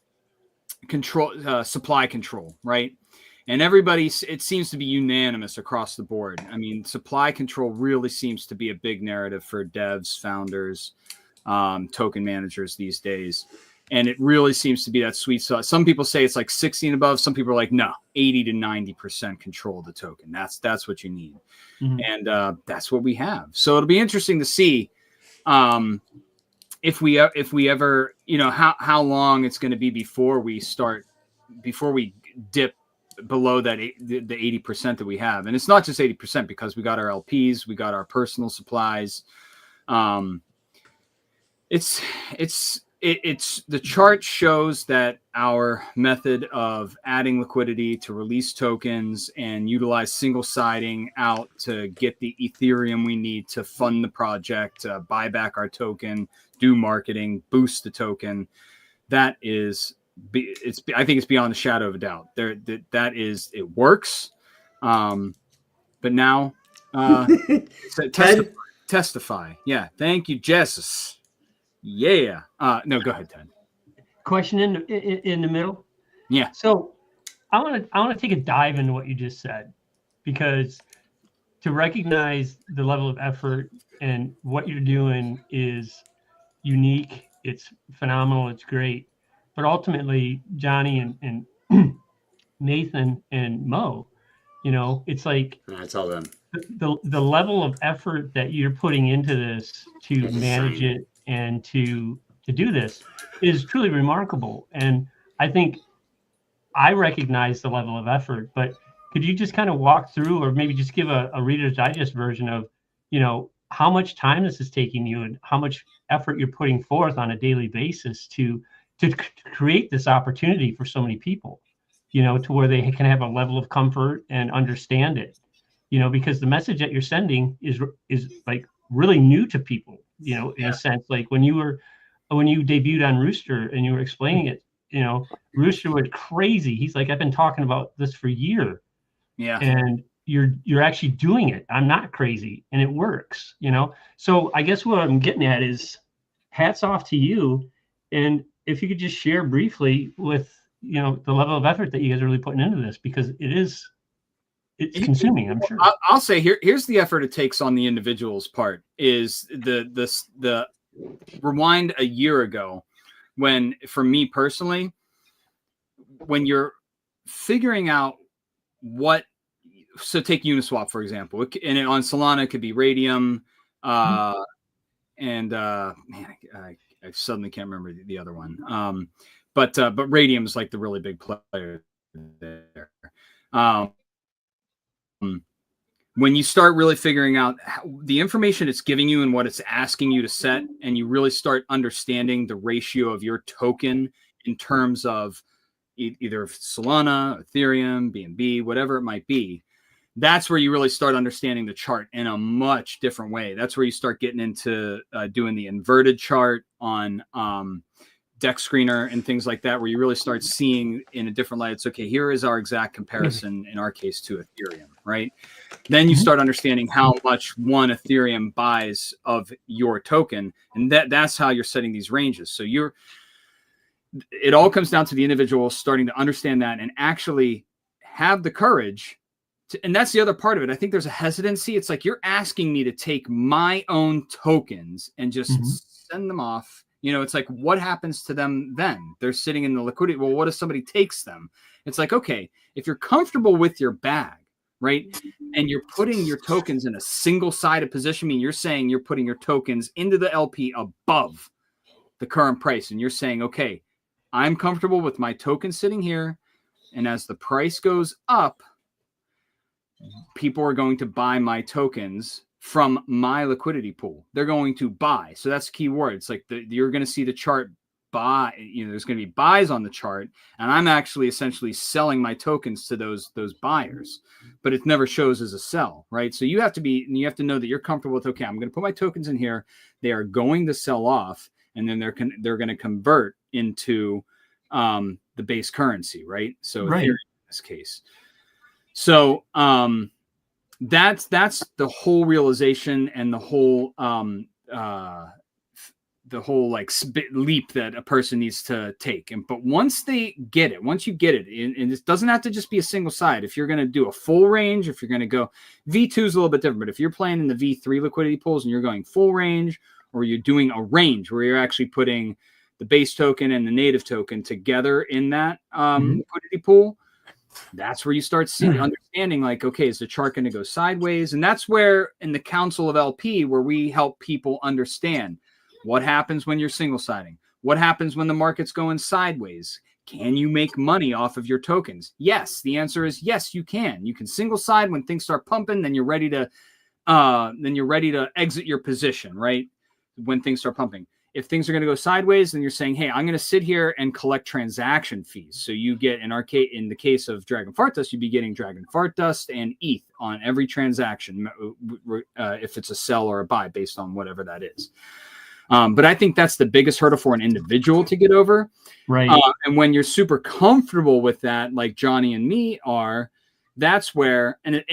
Speaker 3: control, supply control, right? And it seems to be unanimous across the board. I mean, supply control really seems to be a big narrative for devs, founders, token managers these days. And it really seems to be that sweet spot. Some people say it's like 60 and above. Some people are like, no, 80 to 90% control of the token. That's what you need.
Speaker 5: Mhm.
Speaker 3: And that's what we have. So it'll be interesting to see if we ever, how long it's going to be before we dip below that the 80% that we have. And it's not just 80%, because we got our LPs, we got our personal supplies. It's the chart shows that our method of adding liquidity to release tokens and utilize single siding out to get the Ethereum we need to fund the project, buy back our token, do marketing, boost the token. I think it's beyond the shadow of a doubt. It works. But now,
Speaker 2: Ted,
Speaker 3: testify. Yeah. Thank you, Jesus. Yeah. No, go ahead, Ted.
Speaker 5: Question in the middle.
Speaker 3: Yeah.
Speaker 5: So I want to take a dive into what you just said, because to recognize the level of effort and what you're doing is unique. It's phenomenal. It's great. But ultimately, Johnny and Nathan and Mo, it's like
Speaker 2: that's all them.
Speaker 5: the level of effort that you're putting into this to manage it and to do this is truly remarkable. And I think I recognize the level of effort, but could you just kind of walk through, or maybe just give a Reader's Digest version of, how much time this is taking you and how much effort you're putting forth on a daily basis to create this opportunity for so many people, to where they can have a level of comfort and understand it, because the message that you're sending is like really new to people, in a sense. Like when you debuted on Rooster and you were explaining it, Rooster went crazy. He's like, I've been talking about this for years.
Speaker 3: Yeah.
Speaker 5: And you're actually doing it. I'm not crazy, and it works, So I guess what I'm getting at is hats off to you. And if you could just share briefly with, the level of effort that you guys are really putting into this, because it's consuming, I'm sure.
Speaker 3: I'll say here's the effort it takes on the individual's part is the rewind a year ago, when, for me personally, when you're figuring out so take Uniswap, for example, and on Solana, it could be Radium, and man, I suddenly can't remember the other one. But Radium is like the really big player there. When you start really figuring out the information it's giving you and what it's asking you to set, and you really start understanding the ratio of your token in terms of either Solana, Ethereum, BNB, whatever it might be, that's where you really start understanding the chart in a much different way. That's where you start getting into doing the inverted chart on Deck Screener and things like that, where you really start seeing in a different light. It's okay, here is our exact comparison, in our case, to Ethereum, right? Then you start understanding how much one Ethereum buys of your token, and that's how you're setting these ranges. So it all comes down to the individual starting to understand that and actually have the courage and that's the other part of it. I think there's a hesitancy. It's like, you're asking me to take my own tokens and just send them off. It's like, what happens to them then? They're sitting in the liquidity. Well, what if somebody takes them? It's like, okay, if you're comfortable with your bag, right, and you're putting your tokens in a single-sided position, I mean, you're saying you're putting your tokens into the LP above the current price, and you're saying, okay, I'm comfortable with my token sitting here, and as the price goes up, people are going to buy my tokens from my liquidity pool. They're going to buy. So that's the key word. It's like you're going to see the chart there's going to be buys on the chart, and I'm actually essentially selling my tokens to those buyers, but it never shows as a sell, right? So you have to know that you're comfortable with, okay, I'm going to put my tokens in here. They are going to sell off, and then they're going to convert into the base currency, right? So
Speaker 5: Right.
Speaker 3: Ethereum in this case. So that's the whole realization and the whole like leap that a person needs to take. But once you get it, and it doesn't have to just be a single side. If you're going to do a full range, if you're going to go V2 is a little bit different, but if you're playing in the V3 liquidity pools and you're going full range, or you're doing a range where you're actually putting the base token and the native token together in that liquidity pool, that's where you start understanding, like, okay, is the chart going to go sideways? And that's where in the Council of LP, where we help people understand what happens when you're single siding, what happens when the market's going sideways. Can you make money off of your tokens? Yes. The answer is yes, you can. You can single side when things start pumping, then you're ready to exit your position, right? When things start pumping. If things are going to go sideways, then you're saying, hey, I'm going to sit here and collect transaction fees. So you get, in the case of Dragon Fart Dust, you'd be getting Dragon Fart Dust and ETH on every transaction, if it's a sell or a buy, based on whatever that is. But I think that's the biggest hurdle for an individual to get over.
Speaker 5: Right.
Speaker 3: And when you're super comfortable with that, like Johnny and me are, that's where, and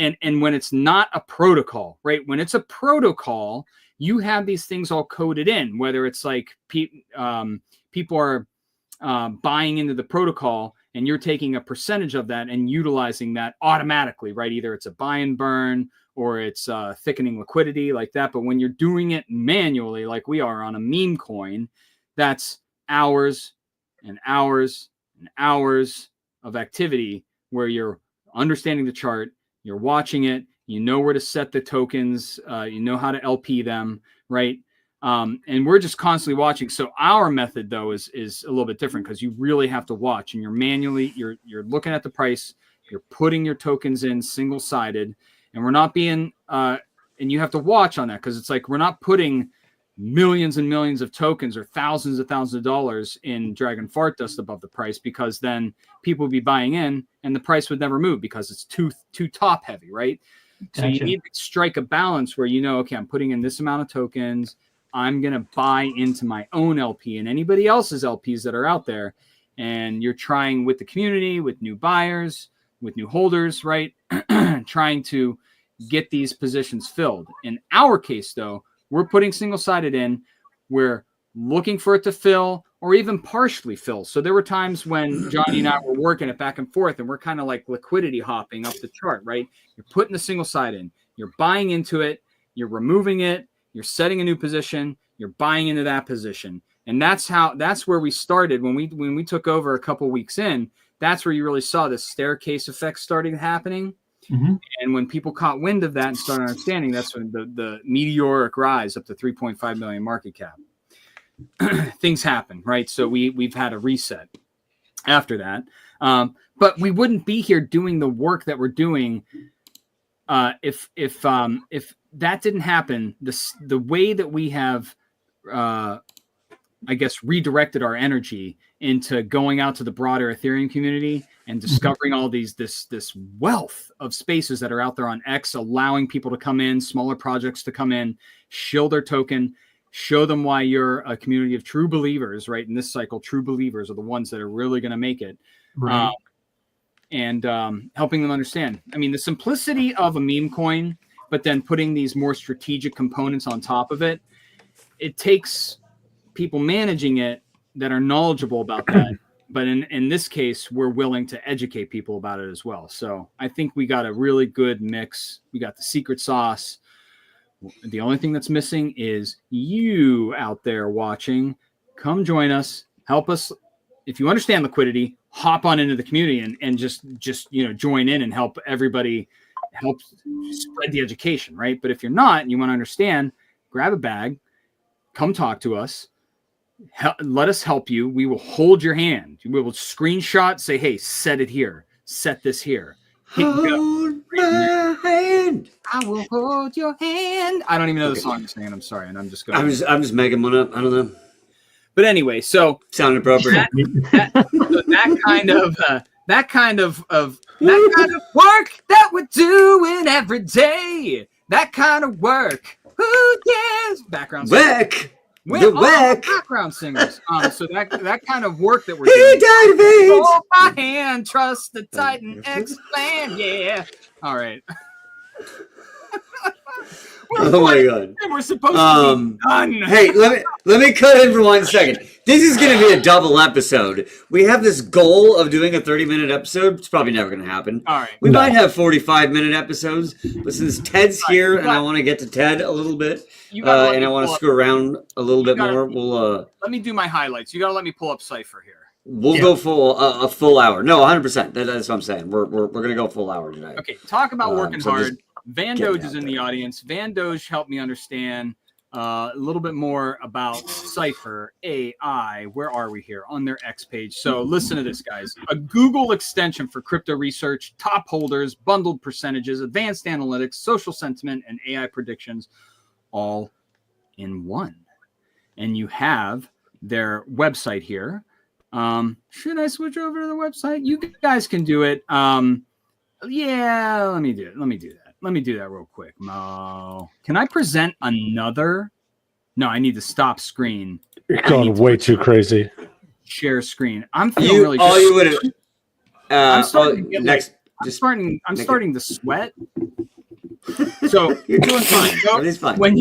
Speaker 3: when it's not a protocol, right? When it's a protocol, you have these things all coded in, whether it's like people are buying into the protocol and you're taking a percentage of that and utilizing that automatically, right? Either it's a buy and burn or it's thickening liquidity like that. But when you're doing it manually, like we are on a meme coin, that's hours and hours and hours of activity where you're understanding the chart, you're watching it, you know where to set the tokens, you know how to LP them, right? And we're just constantly watching. So our method, though, is a little bit different, because you really have to watch, and you're looking at the price, you're putting your tokens in single-sided, and we're not being and you have to watch on that, because it's like we're not putting millions and millions of tokens or thousands of dollars in Dragon Fart Dust above the price, because then people would be buying in and the price would never move because it's too top heavy, right? So
Speaker 5: Gotcha.
Speaker 3: you need to strike a balance where, okay, I'm putting in this amount of tokens. I'm going to buy into my own LP and anybody else's LPs that are out there. And you're trying with the community, with new buyers, with new holders, right? Trying to get these positions filled. In our case, though, we're putting single-sided in. We're looking for it to fill or even partially fill. So there were times when Johnny and I were working it back and forth, and we're kind of like liquidity hopping up the chart, right? You're putting the single side in, you're buying into it, you're removing it, you're setting a new position, you're buying into that position. And that's where we started when we took over a couple weeks in. That's where you really saw this staircase effect starting happening.
Speaker 5: Mhm.
Speaker 3: And when people caught wind of that and started understanding, that's when the meteoric rise up to 3.5 million market cap. Things happen, right? So we've had a reset after that. But we wouldn't be here doing the work that we're doing if that didn't happen. The way that we have, I guess, redirected our energy into going out to the broader Ethereum community and discovering all this wealth of spaces that are out there on X, allowing people to come in, smaller projects to come in, shield their token, show them why you're a community of true believers, right? In this cycle, true believers are the ones that are really going to make it.
Speaker 5: Right.
Speaker 3: And helping them understand. I mean, the simplicity of a meme coin, but then putting these more strategic components on top of it, it takes people managing it that are knowledgeable about that. But in this case, we're willing to educate people about it as well. So I think we got a really good mix. We got the secret sauce. The only thing that's missing is you out there watching. Come join us. Help us. If you understand liquidity, hop on into the community and just join in and help everybody, help spread the education, right? But if you're not and you want to understand, grab a bag, come talk to us. Let us help you. We will hold your hand. We will screenshot, say, hey, set it here. Set this here.
Speaker 2: Hold my hand.
Speaker 3: I will hold your hand. I don't even know the song you're singing. I'm sorry. And I'm just going.
Speaker 2: I'm just making one up. I don't know.
Speaker 3: But anyway, so
Speaker 2: Sound appropriate.
Speaker 3: that kind of work that we're doing every day. That kind of work. Who cares? Background singers.
Speaker 2: Whack.
Speaker 3: We're
Speaker 2: The
Speaker 3: all
Speaker 2: whack.
Speaker 3: background singers. So that kind of work that we're
Speaker 2: He
Speaker 3: doing.
Speaker 2: died of AIDS.
Speaker 3: Hold my hand, trust the Titan X plan. Yeah. All right.
Speaker 2: Oh my god.
Speaker 3: We're supposed to be done.
Speaker 2: Hey, let me cut in for 1 second. This is going to be a double episode. We have this goal of doing a 30-minute episode. It's probably never going to happen.
Speaker 3: All right.
Speaker 2: We might have 45-minute episodes, but since Ted's here and I want to get to Ted a little bit,
Speaker 3: You gotta let
Speaker 2: and
Speaker 3: me
Speaker 2: I want to
Speaker 3: pull up-
Speaker 2: screw around a little bit
Speaker 3: gotta-
Speaker 2: more, we'll
Speaker 3: Let me do my highlights. You got to let me pull up Cypher here.
Speaker 2: go full a full hour. No, 100%. That's what I'm saying. We're going to go full hour today.
Speaker 3: Okay, talk about working
Speaker 2: so
Speaker 3: hard.
Speaker 2: just
Speaker 3: Van
Speaker 2: getting
Speaker 3: Doge
Speaker 2: out
Speaker 3: is in the
Speaker 2: there.
Speaker 3: audience. Van Doge helped me understand a little bit more about Cypher AI. Where are we here? On their X page. So listen to this, guys. A Google extension for crypto research, top holders, bundled percentages, advanced analytics, social sentiment, and AI predictions all in one. And you have their website here. Should I switch over to the website? You guys can do it. Yeah, let me do it. Let me do that. Let me do that real quick. Mo, can I present another? No, I need to stop screen.
Speaker 4: You're going way too crazy.
Speaker 3: Share screen. I'm feeling really.
Speaker 2: All you would have.
Speaker 3: I'm starting to get
Speaker 2: next.
Speaker 3: I'm
Speaker 2: Just
Speaker 3: starting. I'm
Speaker 2: make it-
Speaker 3: starting to sweat. So
Speaker 2: you're doing fine.
Speaker 3: Go-
Speaker 2: Everything's fine.
Speaker 3: when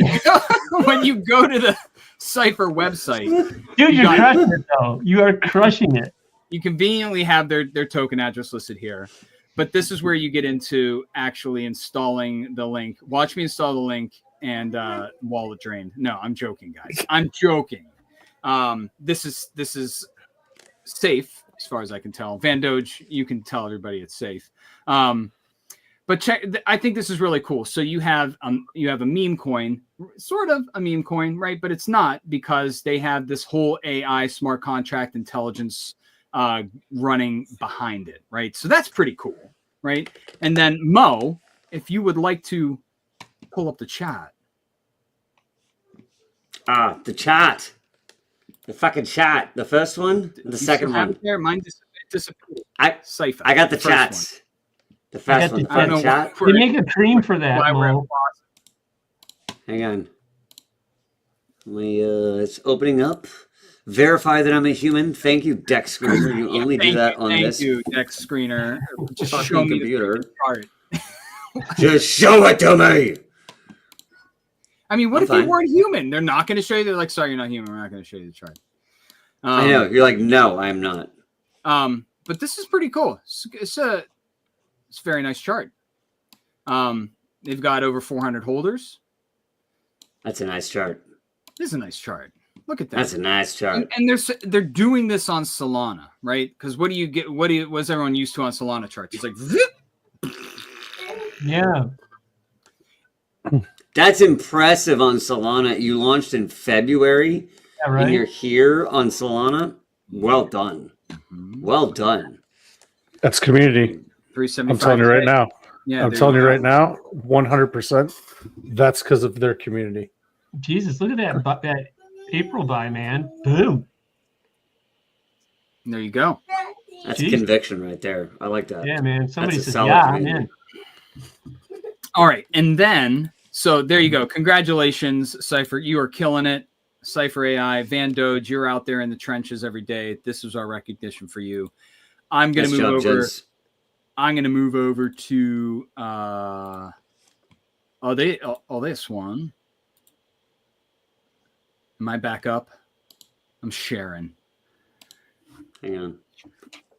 Speaker 3: you go to the Cypher website,
Speaker 5: Dude,
Speaker 3: You
Speaker 5: you're
Speaker 3: got it.
Speaker 5: crushing it though. You are crushing it.
Speaker 3: you conveniently have their token address listed here. But this is where you get into actually installing the link. Watch me install the link and wallet drained. No, I'm joking, guys. I'm joking. This is safe as far as I can tell. Van Doge, you can tell everybody it's safe. But check. I think this is really cool. So you have a meme coin, sort of a meme coin, right? But it's not, because they have this whole AI smart contract intelligence running behind it, right? So that's pretty cool, right? And then Mo, if you would like to pull up the chat.
Speaker 2: The chat. The fucking chat. The first one? The
Speaker 3: You
Speaker 2: second
Speaker 3: still have
Speaker 2: one.
Speaker 3: it there? Mine disappeared.
Speaker 2: I
Speaker 3: Cypher.
Speaker 2: I got the
Speaker 3: first
Speaker 2: chats. The first one. The
Speaker 3: I don't
Speaker 2: first
Speaker 3: know
Speaker 2: chat.
Speaker 3: why
Speaker 5: They make a cream for that,
Speaker 3: why we're at
Speaker 5: Mo.
Speaker 2: Hang on. It's opening up. Verify that I'm a human. Thank you, Dex Screener. You only do that on this
Speaker 3: Thank you, Dex Screener. Just
Speaker 2: fucking
Speaker 3: show me
Speaker 2: computer.
Speaker 3: the chart.
Speaker 2: Just show it to me.
Speaker 3: I mean, what
Speaker 2: I'm
Speaker 3: if
Speaker 2: fine.
Speaker 3: you weren't human? They're not going to show you. They're like, sorry, you're not human. We're not going to show you the chart.
Speaker 2: I know. You're like, no, I'm not.
Speaker 3: But this is pretty cool. It's a very nice chart. They've got over 400 holders.
Speaker 2: That's a nice chart.
Speaker 3: This is a nice chart. Look at that.
Speaker 2: That's a nice chart.
Speaker 3: And they're doing this on Solana, right? Because what do you get? What's everyone used to on Solana charts? It's like, zip.
Speaker 5: Yeah.
Speaker 2: That's impressive on Solana. You launched in February,
Speaker 5: Yeah,
Speaker 2: and you're
Speaker 5: right.
Speaker 2: here on Solana. Well done. Well done.
Speaker 4: That's community.
Speaker 3: 375.
Speaker 4: I'm telling you right now.
Speaker 3: Yeah,
Speaker 4: I'm
Speaker 3: there
Speaker 4: telling you
Speaker 3: go.
Speaker 4: right now, 100%. That's because of their community.
Speaker 5: Jesus, look at that April buy, man. Boom.
Speaker 3: There you go.
Speaker 2: That's
Speaker 5: Jeez.
Speaker 2: conviction right there. I like that.
Speaker 5: Yeah, man. Somebody
Speaker 2: That's a
Speaker 5: says,
Speaker 2: solid
Speaker 5: yeah, I'm
Speaker 2: community.
Speaker 5: in.
Speaker 3: All right, and then so there you go. Congratulations, Cypher. You are killing it. Cypher AI, Van Doge, you're out there in the trenches every day. This is our recognition for you. I'm gonna
Speaker 2: Nice
Speaker 3: move
Speaker 2: job,
Speaker 3: over.
Speaker 2: gents.
Speaker 3: I'm gonna move over to this one. Am I back up? I'm sharing.
Speaker 2: Hang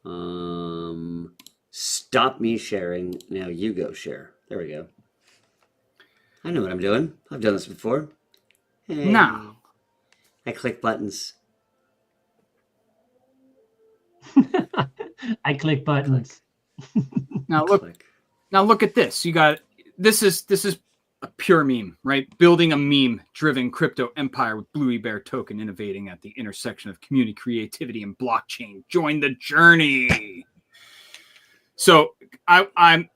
Speaker 2: on. Stop me sharing. Now you go share. There we go. I know what I'm doing. I've done this before. Hey.
Speaker 3: Now,
Speaker 2: I click buttons.
Speaker 5: I click buttons.
Speaker 3: now look.
Speaker 2: Click.
Speaker 3: Now look at this. You got this is a pure meme, right? Building a meme-driven crypto empire with Bluey Bear token innovating at the intersection of community creativity and blockchain. Join the journey. So I'm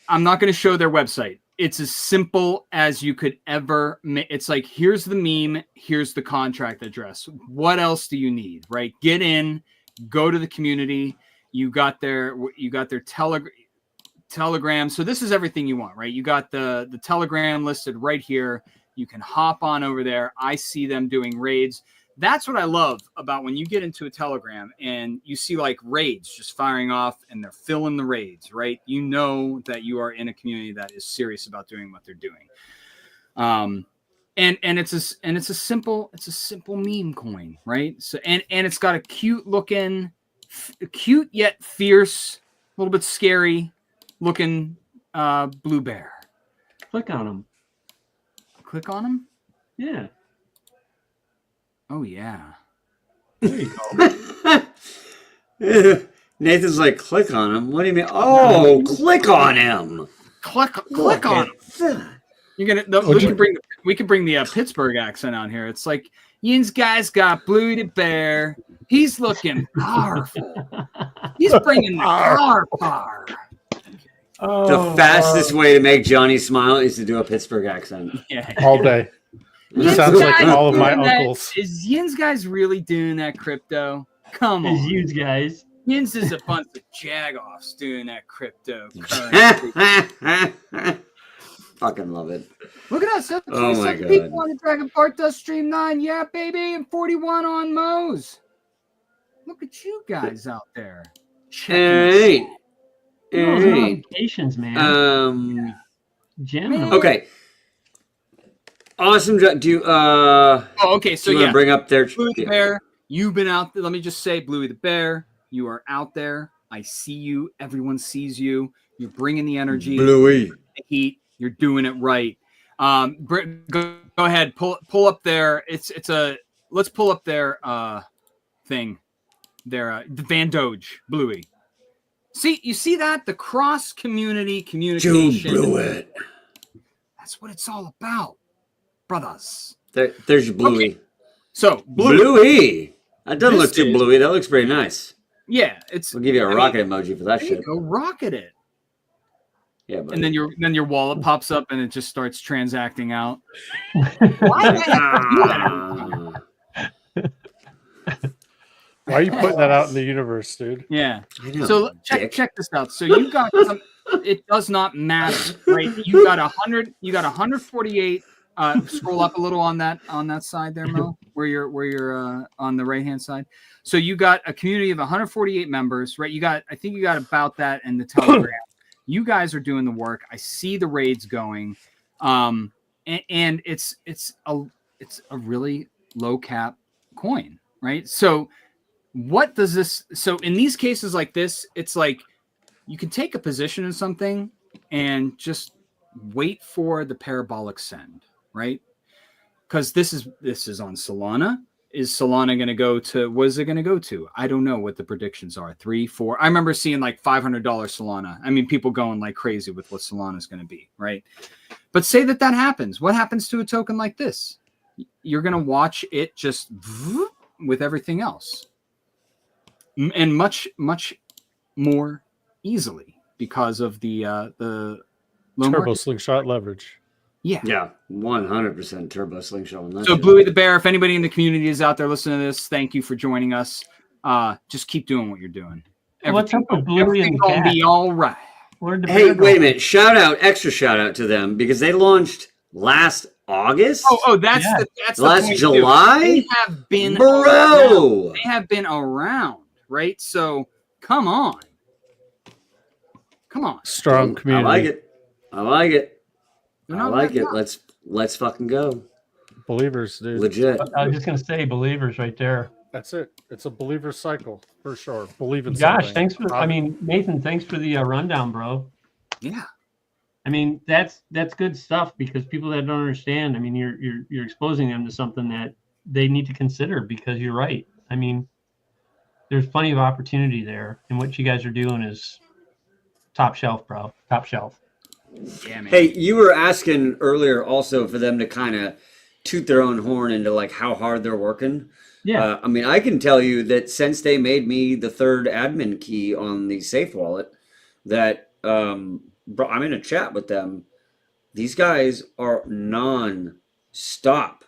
Speaker 3: not going to show their website. it's as simple as you could ever it's like, here's the meme, here's the contract address. What else do you need, right? Get in, go to the community. You got their Telegram. So this is everything you want, right? You got the Telegram listed right here. You can hop on over there. I see them doing raids. That's what I love about when you get into a Telegram and you see like raids just firing off and they're filling the raids, right? You know that you are in a community that is serious about doing what they're doing. And it's a simple meme coin, right? So and it's got a cute yet fierce, a little bit scary looking blue bear.
Speaker 5: Click on them.
Speaker 3: Click on him?
Speaker 5: Yeah.
Speaker 3: Oh yeah.
Speaker 5: There you go.
Speaker 2: Nathan's like, click on him. What do you mean? Oh, click on him.
Speaker 3: Click on him. You're gonna. We could bring the Pittsburgh accent on here. It's like Yin's guy's got Bluey the Bear. He's looking powerful. He's bringing the car.
Speaker 2: The fastest way to make Johnny smile is to do a Pittsburgh accent.
Speaker 3: Yeah.
Speaker 4: All day. It sounds like all of my uncles.
Speaker 3: Is Yin's guys really doing that crypto? Come on.
Speaker 5: As you guys.
Speaker 3: Yin's is a bunch of jagoffs doing that crypto.
Speaker 2: Fucking love it.
Speaker 3: Look at us.
Speaker 2: Oh my God.
Speaker 3: People on the Dragon Park Dust Stream 9. Yeah, baby. And 41 on Moe's. Look at you guys out there.
Speaker 2: Hey.
Speaker 5: Those
Speaker 2: Hey.
Speaker 5: notifications, man. Jamming.
Speaker 2: Okay. Awesome. Do you
Speaker 3: okay. So
Speaker 2: do you want to bring up their
Speaker 3: Bluey the Bear, you've been out there. Let me just say, Bluey the Bear, you are out there. I see you. Everyone sees you. You're bringing the energy,
Speaker 2: Bluey.
Speaker 3: the heat. You're doing it right. Go ahead. Pull up their. Let's pull up their thing. Their the Van Doge Bluey. See, you see that the cross community communication.
Speaker 2: Joe blew it.
Speaker 3: That's what it's all about, brothers.
Speaker 2: There's your Bluey.
Speaker 3: Okay. So
Speaker 2: Bluey. That doesn't look
Speaker 3: This
Speaker 2: too
Speaker 3: is-
Speaker 2: Bluey. That looks pretty nice.
Speaker 3: Yeah, it's.
Speaker 2: We'll give you a
Speaker 3: I mean,
Speaker 2: rocket emoji for that
Speaker 3: There you
Speaker 2: shit.
Speaker 3: go, rocket it.
Speaker 2: Yeah, but
Speaker 3: And then your wallet pops up and it just starts transacting out. Why do I have to do that?
Speaker 4: Why are you putting that out in the universe, dude?
Speaker 3: Yeah.
Speaker 2: I know,
Speaker 3: So
Speaker 2: dick.
Speaker 3: check this out. So you got some. It does not matter, right? You got 100. You got 148. Scroll up a little on that side there, Mo, where you're on the right hand side. So you got a community of 148 members, right? I think you got about that in the Telegram. You guys are doing the work. I see the raids going, and it's a really low cap coin, right? So what does this? So in these cases like this, it's like you can take a position in something and just wait for the parabolic send, right? Because this is on Solana. Is Solana going to go to? What is it going to go to? I don't know what the predictions are. 3, 4. I remember seeing like $500 Solana. I mean, people going like crazy with what Solana is going to be, right? But say that happens. What happens to a token like this? You're going to watch it just with everything else, and much more easily because of the low
Speaker 4: Turbo
Speaker 3: market.
Speaker 4: slingshot leverage.
Speaker 2: Yeah, 100% turbo slingshot on that.
Speaker 3: So
Speaker 2: shit.
Speaker 3: Bluey the Bear, if anybody in the community is out there listening to this, thank you for joining us. Just keep doing what you're doing.
Speaker 5: What's up with Bluey and
Speaker 3: Everything's gonna
Speaker 5: Cat?
Speaker 3: be all right.
Speaker 5: Where'd the
Speaker 2: Hey,
Speaker 5: bear go?
Speaker 2: wait a minute! Extra shout out to them because they launched last August.
Speaker 3: Oh, that's
Speaker 5: Yeah.
Speaker 3: that's the
Speaker 2: Last
Speaker 3: point,
Speaker 2: July?
Speaker 3: too. They have been
Speaker 2: bro.
Speaker 3: around. They have been around, right? So come on.
Speaker 4: Strong community.
Speaker 2: I like it.
Speaker 3: They're
Speaker 2: I
Speaker 3: not
Speaker 2: like
Speaker 3: letting
Speaker 2: it.
Speaker 3: up.
Speaker 2: Let's fucking go.
Speaker 4: Believers, dude.
Speaker 2: Legit.
Speaker 5: I was just gonna say believers right there.
Speaker 4: That's it. It's a believer cycle for sure. Believe in
Speaker 5: Gosh,
Speaker 4: something.
Speaker 5: thanks for. I mean, Nathan, thanks for the rundown, bro.
Speaker 3: Yeah.
Speaker 5: I mean, that's good stuff because people that don't understand. I mean, you're exposing them to something that they need to consider because you're right. I mean, there's plenty of opportunity there, and what you guys are doing is top shelf, bro. Top shelf.
Speaker 3: Yeah, man.
Speaker 2: Hey, you were asking earlier also for them to kind of toot their own horn into like how hard they're working.
Speaker 5: Yeah.
Speaker 2: I mean, I can tell you that since they made me the third admin key on the Safe Wallet, that I'm in a chat with them. these guys are non-stop.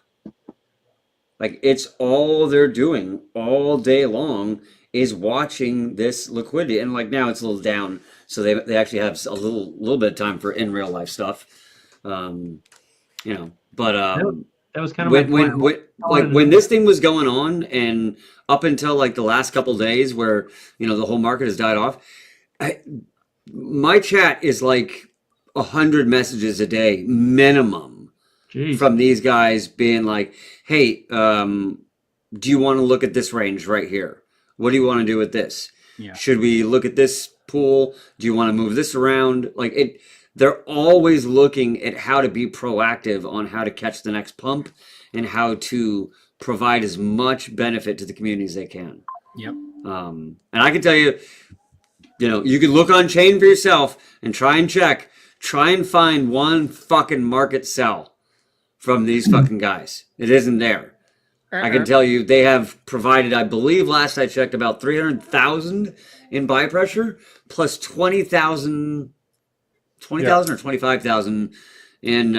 Speaker 2: Like, it's all they're doing all day long is watching this liquidity. And like now it's a little down, so they actually have a little bit of time for in real life stuff. You know, but
Speaker 5: That was kind of my point.
Speaker 2: when this thing was going on and up until like the last couple days where, you know, the whole market has died off, my chat is like 100 messages a day minimum
Speaker 5: Jeez.
Speaker 2: from these guys being like, hey, do you want to look at this range right here? What do you want to do with this?
Speaker 3: Yeah.
Speaker 2: Should we look at this pool? Do you want to move this around? Like it, they're always looking at how to be proactive on how to catch the next pump and how to provide as much benefit to the community as they can.
Speaker 3: Yep.
Speaker 2: And I can tell you, you know, you can look on chain for yourself and try and check, try and find one fucking market sell from these fucking guys. It isn't there. I can tell you they have provided, I believe last I checked, about 300,000 in buy pressure plus 20,000 or 25,000 in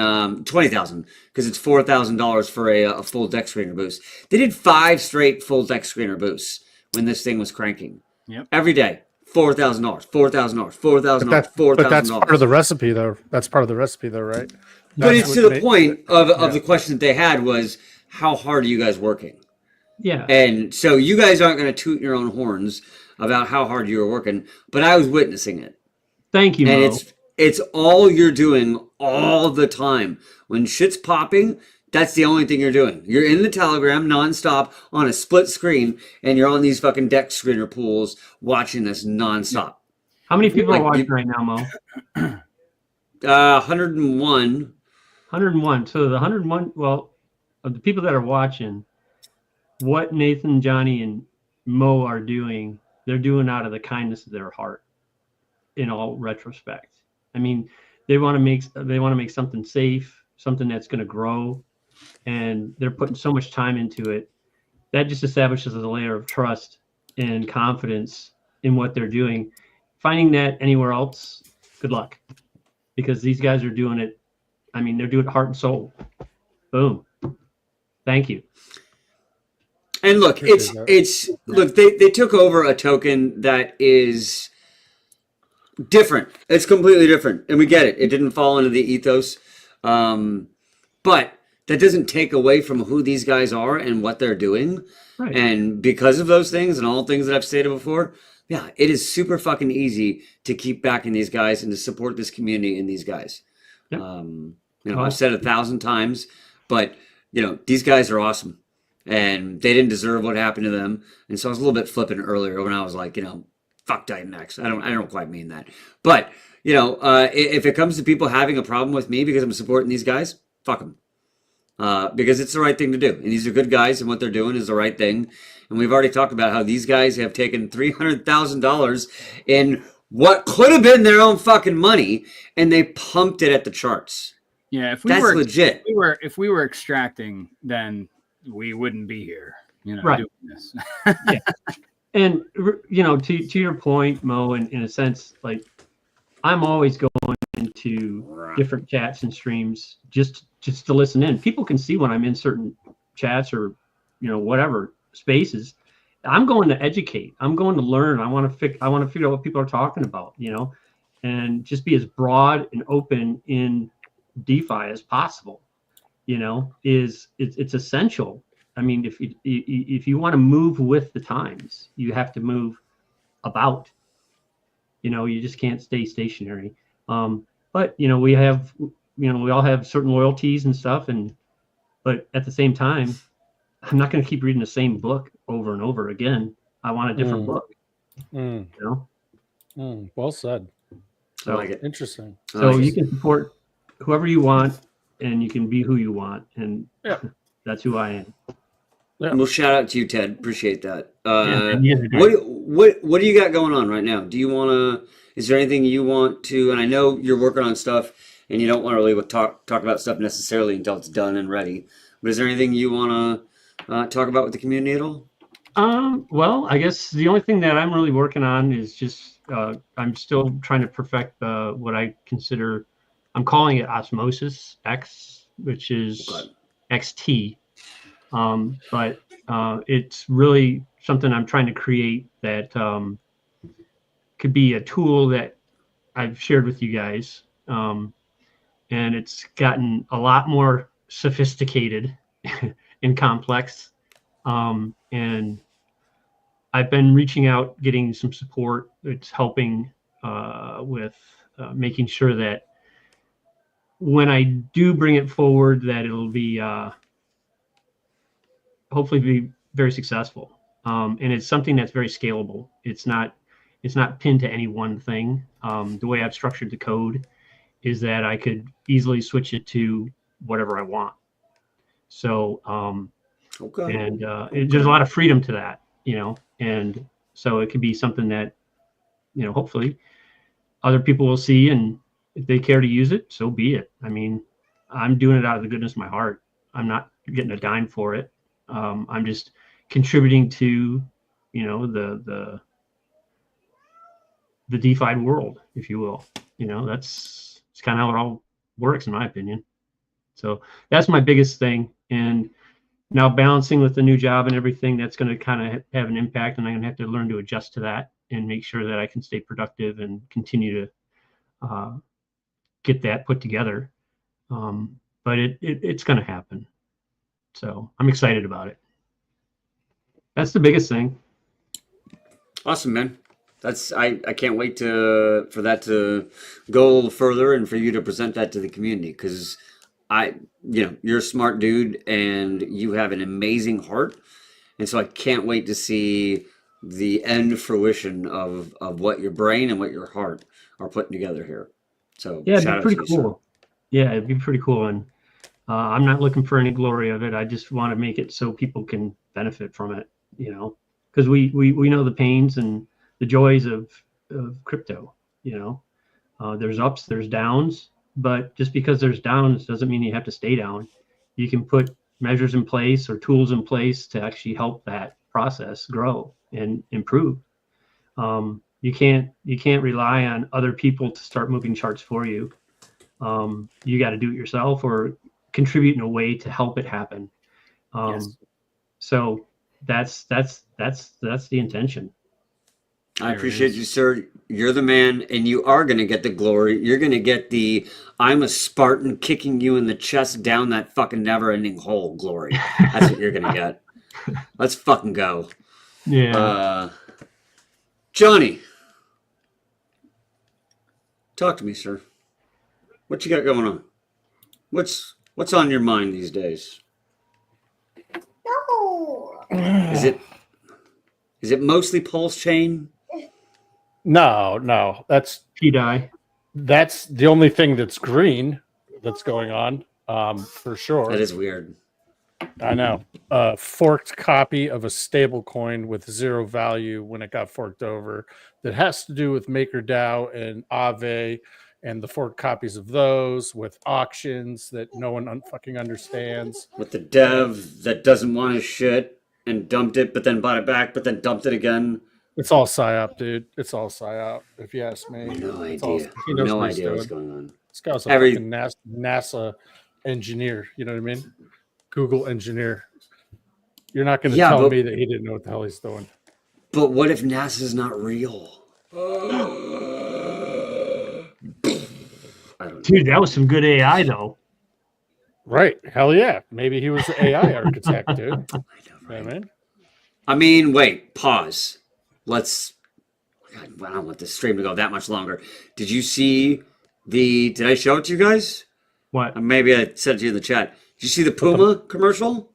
Speaker 2: 20,000 because it's $4,000 for a full deck screener boost. They did 5 straight full deck screener boosts when this thing was cranking.
Speaker 3: Yep.
Speaker 2: Every day. $4,000, $4,000, $4,000,
Speaker 4: But
Speaker 2: $4,000.
Speaker 4: that's part of the recipe, though. That's part of the recipe, though, right?
Speaker 2: But
Speaker 4: That's
Speaker 2: it's to
Speaker 4: what
Speaker 2: the
Speaker 4: made-
Speaker 2: point of the question that they had was, how hard are you guys working?
Speaker 5: Yeah.
Speaker 2: And so you guys aren't going to toot your own horns about how hard you were working, but I was witnessing it.
Speaker 5: Thank you,
Speaker 2: And
Speaker 5: Mo.
Speaker 2: it's all you're doing all the time. When shit's popping, that's the only thing you're doing. You're in the Telegram nonstop on a split screen, and you're on these fucking deck screener pools watching this nonstop.
Speaker 5: How many people
Speaker 2: like
Speaker 5: are watching
Speaker 2: you-
Speaker 5: right now, Mo?
Speaker 2: 101.
Speaker 5: 101. So the 101, well, of the people that are watching, what Nathan, Johnny, and Mo are doing, they're doing out of the kindness of their heart in all retrospect. I mean, they want to make something safe, something that's going to grow, and they're putting so much time into it. That just establishes a layer of trust and confidence in what they're doing. Finding that anywhere else, good luck, because these guys are doing it. I mean, they're doing it heart and soul. Boom. Thank you.
Speaker 2: And look,
Speaker 4: Appreciate that.
Speaker 2: look, they took over a token that is different. It's completely different. And we get it. It didn't fall into the ethos. But that doesn't take away from who these guys are and what they're doing.
Speaker 5: Right.
Speaker 2: And because of those things and all things that I've stated before, yeah, it is super fucking easy to keep backing these guys and to support this community and these guys.
Speaker 5: Yep.
Speaker 2: You know, I've said 1,000 times, but you know, these guys are awesome. And they didn't deserve what happened to them. And so I was a little bit flippant earlier when I was like, you know, fuck Dynamax. I don't quite mean that. But, you know, if it comes to people having a problem with me because I'm supporting these guys, fuck them. Because it's the right thing to do. And these are good guys, and what they're doing is the right thing. And we've already talked about how these guys have taken $300,000 in what could have been their own fucking money, and they pumped it at the charts.
Speaker 3: Yeah, if we
Speaker 2: That's
Speaker 3: were
Speaker 2: legit.
Speaker 3: if we were extracting, then we wouldn't be here, you know,
Speaker 5: Right.
Speaker 3: doing this.
Speaker 5: And you know, to your point, Mo, in a sense, like I'm always going into different chats and streams just to listen in. People can see when I'm in certain chats or, you know, whatever spaces. I'm going to educate. I'm going to learn. I want to figure out what people are talking about, you know, and just be as broad and open in DeFi as possible. You know, it's essential. I mean, if you want to move with the times, you have to move about. You know, you just can't stay stationary. But you know, we all have certain loyalties and stuff, but at the same time, I'm not going to keep reading the same book over and over again. I want a different book.
Speaker 4: Mm,
Speaker 5: You know,
Speaker 4: well said.
Speaker 2: I like it.
Speaker 4: Interesting.
Speaker 5: so you can support whoever you want, and you can be who you want, and that's who I am.
Speaker 2: Well, shout out to you, Ted. Appreciate that.
Speaker 5: And you guys are great.
Speaker 2: What do you got going on right now? Do you want to? Is there anything you want to? And I know you're working on stuff, and you don't want to really talk about stuff necessarily until it's done and ready. But is there anything you want to talk about with the community at all?
Speaker 5: Well, I guess the only thing that I'm really working on is just I'm still trying to perfect what I consider I'm calling it Osmosis X, which is
Speaker 2: Okay.
Speaker 5: XT. But it's really something I'm trying to create that could be a tool that I've shared with you guys. And it's gotten a lot more sophisticated and complex. And I've been reaching out, getting some support. It's helping with making sure that when I do bring it forward, that it'll be hopefully be very successful. And it's something that's very scalable. It's not pinned to any one thing. The way I've structured the code is that I could easily switch it to whatever I want. So
Speaker 2: Okay.
Speaker 5: and there's a lot of freedom to that, and so it could be something that hopefully other people will see, and if they care to use it, so be it. I mean, I'm doing it out of the goodness of my heart. I'm not getting a dime for it. I'm just contributing to the DeFi world, if you will. That's kind of how it all works, in my opinion. So that's my biggest thing. And now balancing with the new job and everything, that's going to kind of have an impact, and I'm going to have to learn to adjust to that and make sure that I can stay productive and continue to get that put together. But it's going to happen. So I'm excited about it. That's the biggest thing.
Speaker 2: Awesome, man. I can't wait for that to go a little further and for you to present that to the community, because you're a smart dude and you have an amazing heart. And so I can't wait to see the end fruition of what your brain and what your heart are putting together here. So
Speaker 5: Yeah, it'd
Speaker 2: shout
Speaker 5: be
Speaker 2: out
Speaker 5: pretty
Speaker 2: to you, sir.
Speaker 5: cool. Yeah, it'd be pretty cool. And I'm not looking for any glory of it. I just want to make it so people can benefit from it, because we know the pains and the joys of crypto. There's ups, there's downs, but just because there's downs doesn't mean you have to stay down. You can put measures in place or tools in place to actually help that process grow and improve. You can't rely on other people to start moving charts for you. You got to do it yourself or contribute in a way to help it happen.
Speaker 2: Yes.
Speaker 5: So that's the intention.
Speaker 2: I appreciate you, sir. You're the man, and you are going to get the glory. You're going to get the I'm a Spartan kicking you in the chest down that fucking never-ending hole glory. That's what you're going to get. Let's fucking go.
Speaker 5: Yeah.
Speaker 2: Johnny, talk to me, sir. What you got going on? What's on your mind these days?
Speaker 6: No.
Speaker 2: Is it mostly Pulse Chain?
Speaker 4: No, that's
Speaker 5: PDI.
Speaker 4: the only thing that's green that's going on, for sure.
Speaker 2: That is weird.
Speaker 4: I know. A forked copy of a stable coin with zero value when it got forked over. That has to do with MakerDAO and Aave and the forked copies of those with auctions that no one fucking understands.
Speaker 2: With the dev that doesn't want his shit and dumped it, but then bought it back, but then dumped it again.
Speaker 4: It's all psyop, dude. It's all psyop, if you ask me.
Speaker 2: No
Speaker 4: It's all-
Speaker 2: idea.
Speaker 4: he knows
Speaker 2: No
Speaker 4: what he's
Speaker 2: idea what's
Speaker 4: doing.
Speaker 2: going on.
Speaker 4: This guy's a
Speaker 2: Every-
Speaker 4: fucking NASA engineer. You know what I mean? Google engineer. You're not going to
Speaker 2: Yeah,
Speaker 4: tell
Speaker 2: but-
Speaker 4: me that he didn't know what the hell he's doing.
Speaker 2: But what if NASA's not real? I don't know.
Speaker 5: Dude, that was some good AI though.
Speaker 4: Right. Hell yeah. Maybe he was the AI architect, dude.
Speaker 2: I know,
Speaker 4: You know
Speaker 2: right?
Speaker 4: what I mean?
Speaker 2: I mean, wait, pause. Let's. God, I don't want this stream to go that much longer. Did you see Did I show it to you guys?
Speaker 5: What?
Speaker 2: Maybe I said it to you in the chat. Did you see the Puma commercial?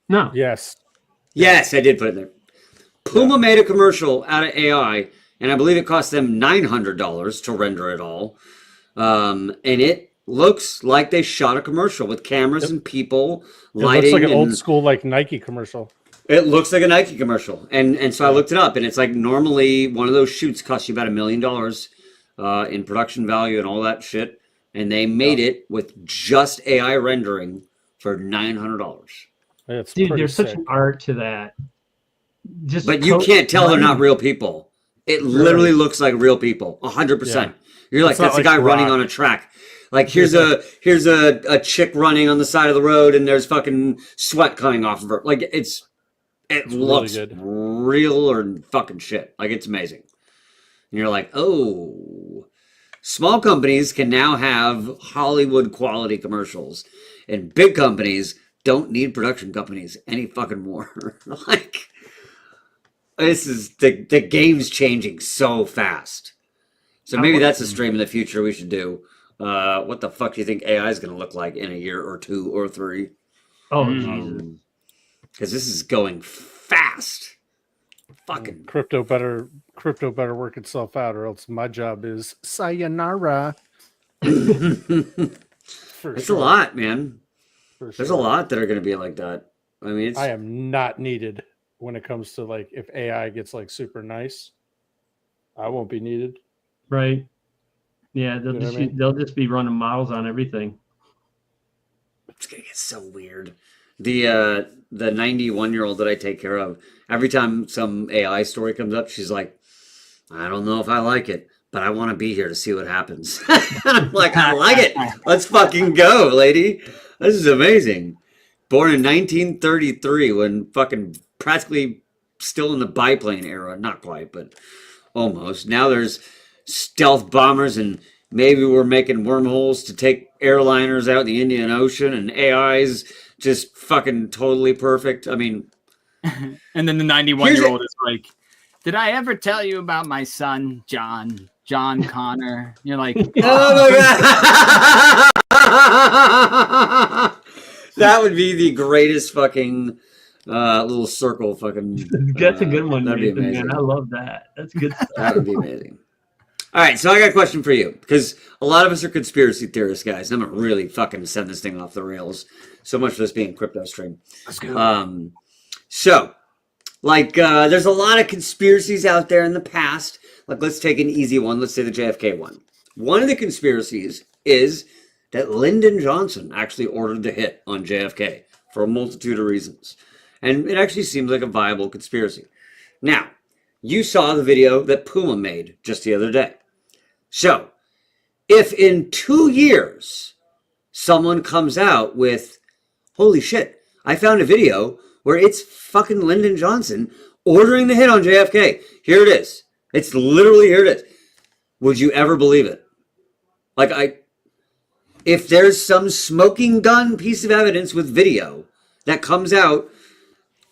Speaker 5: No.
Speaker 4: Yes.
Speaker 2: Yes, I did put it there. Puma made a commercial out of AI, and I believe it cost them $900 to render it all. And it looks like they shot a commercial with cameras and people,
Speaker 4: It
Speaker 2: lighting.
Speaker 4: looks like an
Speaker 2: and
Speaker 4: old school like Nike commercial.
Speaker 2: It looks like a Nike commercial. And so I looked it up, and it's like normally one of those shoots costs you about $1 million in production value and all that shit. And they made it with just AI rendering for $900.
Speaker 4: It's
Speaker 5: Dude,
Speaker 4: pretty
Speaker 5: there's such
Speaker 4: sick.
Speaker 5: an art to that. Just
Speaker 2: But you can't tell they're not real people. It literally looks like real people, 100%. You're like,
Speaker 4: It's not
Speaker 2: that's a
Speaker 4: like
Speaker 2: guy
Speaker 4: The
Speaker 2: running
Speaker 4: Rock.
Speaker 2: on a track. Like here's a chick running on the side of the road, and there's fucking sweat coming off of her. Like it
Speaker 4: really
Speaker 2: looks
Speaker 4: good.
Speaker 2: real or fucking shit. Like it's amazing. And you're like, oh, small companies can now have Hollywood quality commercials, and big companies don't need production companies any fucking more. Like this is the game's changing so fast. So maybe that's a stream in the future we should do. What the fuck do you think AI is going to look like in a year or 2 or 3?
Speaker 5: Oh, Jesus.
Speaker 2: Because this is going fast. Fucking
Speaker 4: Crypto better work itself out, or else my job is sayonara.
Speaker 2: it's a lot, man.
Speaker 4: For
Speaker 2: There's a
Speaker 4: sure.
Speaker 2: lot that are going to be like that. I mean, it's
Speaker 4: I am not needed when it comes to like if AI gets like super nice. I won't be needed.
Speaker 5: Right. Yeah,
Speaker 4: You know what I mean?
Speaker 5: they'll just be running models on everything.
Speaker 2: it's gonna get so weird. The 91-year-old that I take care of, every time some AI story comes up, she's like, I don't know if I like it, but I want to be here to see what happens. I'm like, I like it. Let's fucking go, lady. This is amazing. Born in 1933, when fucking practically still in the biplane era. Not quite, but almost. Now there's stealth bombers, and maybe we're making wormholes to take airliners out in the Indian Ocean, and AI's just fucking totally perfect. I mean,
Speaker 6: And then the 91-year-old is like, did I ever tell you about my son, John Connor? You're like,
Speaker 2: oh my god, that would be the greatest fucking little circle. Fucking,
Speaker 5: That's a good one,
Speaker 2: that'd be
Speaker 5: Nathan,
Speaker 2: amazing.
Speaker 5: man. I love that. That's good stuff.
Speaker 2: That would be amazing. All right, so I got a question for you, because a lot of us are conspiracy theorists, guys. I'm gonna really fucking send this thing off the rails. So much for this being crypto stream.
Speaker 6: let's go.
Speaker 2: So, like, there's a lot of conspiracies out there in the past. Like, let's take an easy one. Let's say the JFK one. One of the conspiracies is that Lyndon Johnson actually ordered the hit on JFK for a multitude of reasons. And it actually seems like a viable conspiracy. Now, you saw the video that Puma made just the other day. So, if in 2 years someone comes out with, holy shit, I found a video where it's fucking Lyndon Johnson ordering the hit on JFK. Here it is. It's literally, here it is. Would you ever believe it? Like, if there's some smoking gun piece of evidence with video that comes out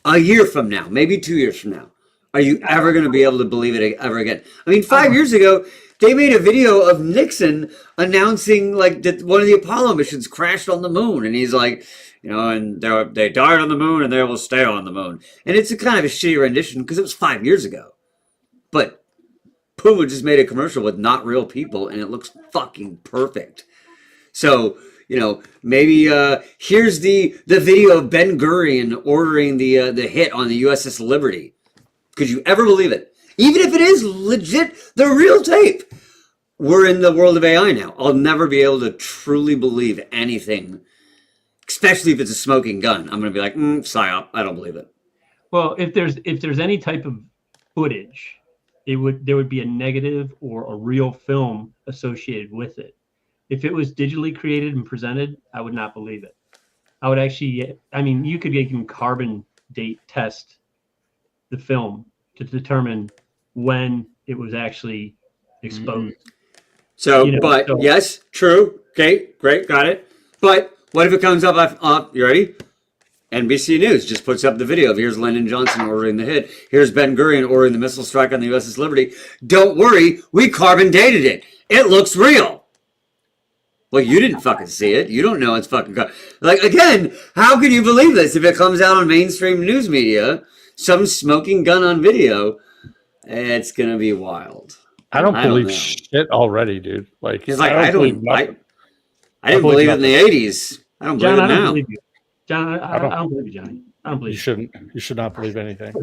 Speaker 2: a year from now, maybe 2 years from now, are you ever going to be able to believe it ever again? I mean, 5 years ago, they made a video of Nixon announcing like that one of the Apollo missions crashed on the moon, and he's like, you know, and they died on the moon and they will stay on the moon. And it's a kind of a shitty rendition because it was 5 years ago. But Puma just made a commercial with not real people, and it looks fucking perfect. So, you know, maybe here's the video of Ben Gurion ordering the hit on the USS Liberty. Could you ever believe it? Even if it is legit, the real tape. We're in the world of AI now. I'll never be able to truly believe anything, especially if it's a smoking gun. I'm going to be like, psyop. I don't believe it.
Speaker 5: Well, if there's any type of footage, there would be a negative or a real film associated with it. If it was digitally created and presented, I would not believe it. I would actually, I mean, you could even carbon date test the film to determine when it was actually exposed.
Speaker 2: So,
Speaker 5: You know,
Speaker 2: but
Speaker 5: so-
Speaker 2: yes, true. Okay, great, got it. But what if it comes up, you ready? NBC News just puts up the video of here's Lyndon Johnson ordering the hit. Here's Ben Gurion ordering the missile strike on the USS Liberty. Don't worry, we carbon dated it. It looks real. Well, you didn't fucking see it. You don't know it's fucking... Like, again, how can you believe this if it comes out on mainstream news media? Some smoking gun on video. It's going to be wild.
Speaker 4: I don't believe
Speaker 2: know.
Speaker 4: shit already, dude. Like,
Speaker 2: He's like,
Speaker 4: believe nothing.
Speaker 2: I didn't believe it in the 80s. I don't believe
Speaker 5: John,
Speaker 2: it
Speaker 5: I don't
Speaker 2: now.
Speaker 5: believe you. John, I
Speaker 4: don't-
Speaker 5: don't believe you, Johnny. I don't
Speaker 4: You
Speaker 5: believe you.
Speaker 4: shouldn't. You should not believe anything.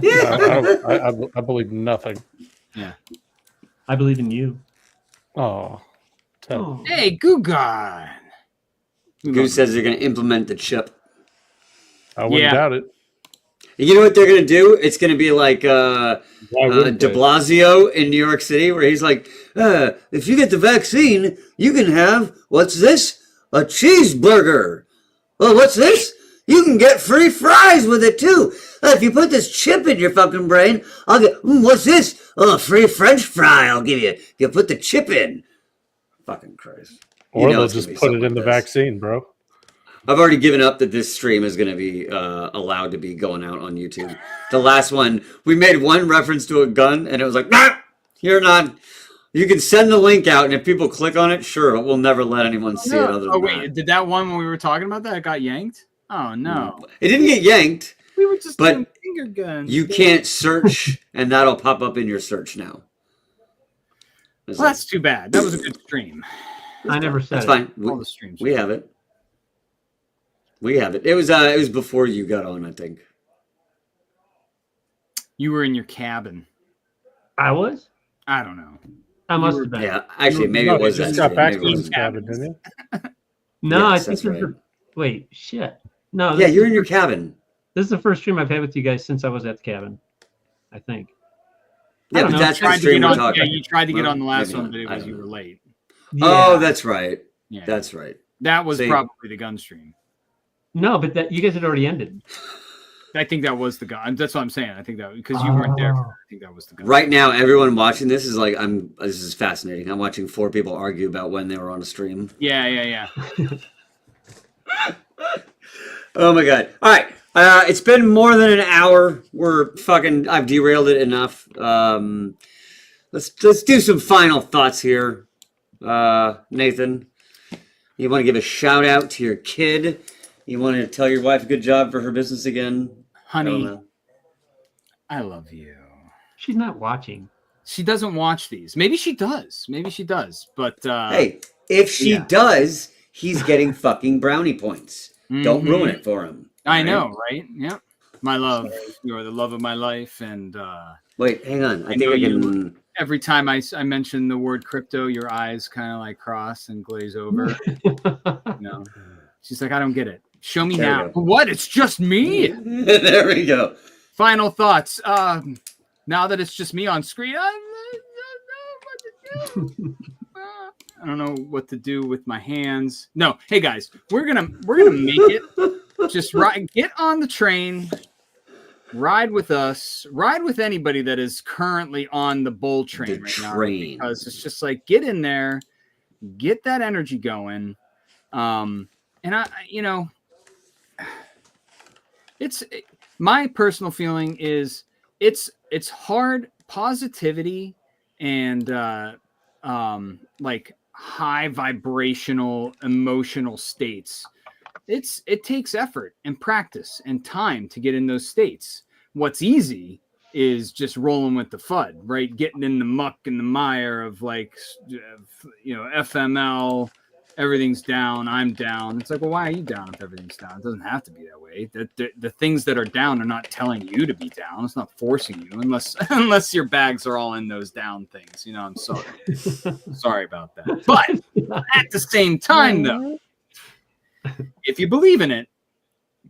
Speaker 2: Yeah.
Speaker 4: I believe nothing.
Speaker 5: I believe in you.
Speaker 4: Oh, Ted.
Speaker 5: Oh.
Speaker 6: Hey, Gugan.
Speaker 2: Goose says they're going to implement the chip.
Speaker 4: I wouldn't
Speaker 6: Yeah.
Speaker 4: doubt it.
Speaker 2: You know what they're gonna do? It's gonna be like
Speaker 4: Why wouldn't
Speaker 2: De
Speaker 4: they?
Speaker 2: Blasio in New York City, where he's like, if you get the vaccine, you can have, what's this? A cheeseburger. Well, what's this? You can get free fries with it too. If you put this chip in your fucking brain, I'll get, what's this? Oh, a free French fry I'll give you. If you put the chip in. Fucking Christ.
Speaker 4: Or
Speaker 2: You know
Speaker 4: they'll
Speaker 2: it's gonna
Speaker 4: just
Speaker 2: be
Speaker 4: put
Speaker 2: something
Speaker 4: it in
Speaker 2: like
Speaker 4: the
Speaker 2: this.
Speaker 4: vaccine, bro.
Speaker 2: I've already given up that this stream is going to be allowed to be going out on YouTube. The last one, we made one reference to a gun, and it was like, nah, you're not. You can send the link out, and if people click on it, sure, but we'll never let anyone see it other
Speaker 6: Oh
Speaker 2: than
Speaker 6: wait,
Speaker 2: that.
Speaker 6: did that one when we were talking about that got yanked? Oh no,
Speaker 2: It didn't get yanked.
Speaker 6: we were just
Speaker 2: But
Speaker 6: doing finger guns.
Speaker 2: You can't search, and that'll pop up in your search now. It's
Speaker 6: Well,
Speaker 2: like,
Speaker 6: that's too bad. That was a good stream.
Speaker 5: I never said
Speaker 2: that's
Speaker 5: it.
Speaker 2: fine.
Speaker 6: All the streams.
Speaker 2: We have it. We have it. It was before you got on, I think.
Speaker 6: You were in your cabin.
Speaker 5: I was.
Speaker 6: I don't know.
Speaker 5: I must have been.
Speaker 2: Yeah, actually, maybe
Speaker 4: No,
Speaker 2: it was
Speaker 4: he
Speaker 2: that.
Speaker 4: just got
Speaker 2: stream.
Speaker 4: back
Speaker 2: Maybe
Speaker 4: to
Speaker 2: it
Speaker 4: his
Speaker 2: was-
Speaker 4: cabin, didn't he?
Speaker 5: No,
Speaker 2: Yes,
Speaker 5: I think
Speaker 2: that's
Speaker 5: this is
Speaker 2: right.
Speaker 5: wait, shit. No,
Speaker 2: Yeah,
Speaker 5: this
Speaker 2: you're
Speaker 5: is
Speaker 2: in your
Speaker 5: the-
Speaker 2: cabin.
Speaker 5: This is the first stream I've had with you guys since I was at the cabin. I think. I
Speaker 2: Yeah,
Speaker 5: don't
Speaker 2: but
Speaker 5: know.
Speaker 2: that's the
Speaker 6: Tried to
Speaker 2: stream
Speaker 6: get
Speaker 2: we're
Speaker 6: on,
Speaker 2: talking.
Speaker 6: yeah, you tried to get
Speaker 2: Well,
Speaker 6: on the last
Speaker 2: maybe
Speaker 6: one,
Speaker 2: not.
Speaker 6: but it
Speaker 2: I
Speaker 6: was
Speaker 2: don't
Speaker 6: you
Speaker 2: know.
Speaker 6: were late.
Speaker 2: Oh,
Speaker 5: Yeah.
Speaker 2: that's right.
Speaker 6: Yeah,
Speaker 2: That's right.
Speaker 6: that was
Speaker 2: See.
Speaker 6: probably the gun stream.
Speaker 5: No, but that you guys had already ended.
Speaker 6: I think that was the gun. That's what I'm saying. I think that because you weren't there.
Speaker 5: Oh.
Speaker 6: I think that was the gun.
Speaker 2: Right now, everyone watching this is like, this is fascinating. I'm watching 4 people argue about when they were on a stream.
Speaker 6: Yeah, yeah, yeah.
Speaker 2: Oh my god! All right, it's been more than an hour. I've derailed it enough. Let's do some final thoughts here. Nathan, you want to give a shout out to your kid? You want to tell your wife a good job for her business again? I don't
Speaker 6: Honey,
Speaker 2: know.
Speaker 6: I love you.
Speaker 5: She's not watching.
Speaker 6: She doesn't watch these. Maybe she does. Maybe she does. But
Speaker 2: Hey, if she
Speaker 6: yeah.
Speaker 2: does, he's getting fucking brownie points. Don't
Speaker 6: mhm.
Speaker 2: ruin it for him.
Speaker 6: I
Speaker 2: right?
Speaker 6: know, right? Yeah. My love, you are the love of my life, and
Speaker 2: Wait, hang on. I
Speaker 6: know
Speaker 2: think I can.
Speaker 6: every time I mention the word crypto, your eyes kind of like cross and glaze over. No, she's like, I don't get it. Show me
Speaker 2: There we
Speaker 6: now.
Speaker 2: go.
Speaker 6: What? It's just me.
Speaker 2: There we go.
Speaker 6: Final thoughts. Now that it's just me on screen, I don't know what to do. I don't know what to do with my hands. No, hey guys, we're gonna make it. Just get on the train, ride with us, ride with anybody that is currently on the bull train
Speaker 2: The
Speaker 6: right now.
Speaker 2: train.
Speaker 6: Because it's just like get in there, get that energy going. And my personal feeling is it's hard. Positivity and like high vibrational emotional states, it takes effort and practice and time to get in those states. What's easy is just rolling with the FUD, right? Getting in the muck and the mire of like, FML, everything's down, I'm down. It's like, well, why are you down if everything's down? It doesn't have to be that way. The things that are down are not telling you to be down. It's not forcing you unless your bags are all in those down things. I'm sorry. Sorry about that. But at the same time, though, if you believe in it,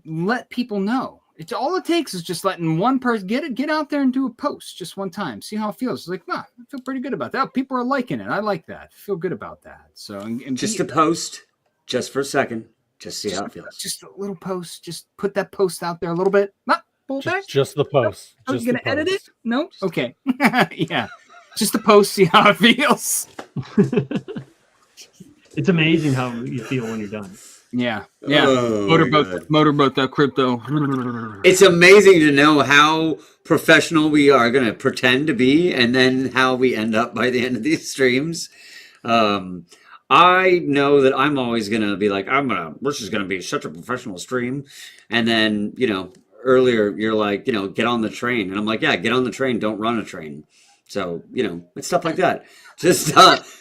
Speaker 6: let people know. It's all it takes is just letting one person get out there and do a post just one time. See how it feels. It's like, I feel pretty good about that. People are liking it. I like that. I feel good about that. So and
Speaker 2: Just a post, just for a second. Just see how it feels.
Speaker 6: just a little post. Just put that post out there a little bit. Not pull back.
Speaker 4: Just the post.
Speaker 6: Are
Speaker 4: Just
Speaker 6: you
Speaker 4: the
Speaker 6: gonna edit it?
Speaker 4: post.
Speaker 6: No. Okay. Yeah. Just a post. See how it feels.
Speaker 5: It's amazing how you feel when you're done.
Speaker 6: Yeah. Yeah.
Speaker 2: Oh, my God.
Speaker 6: Motorboat that crypto.
Speaker 2: It's amazing to know how professional we are going to pretend to be and then how we end up by the end of these streams. I know that I'm always going to be like, this is going to be such a professional stream. And then, earlier you're like, get on the train. And I'm like, yeah, get on the train. Don't run a train. So, it's stuff like that. Just, so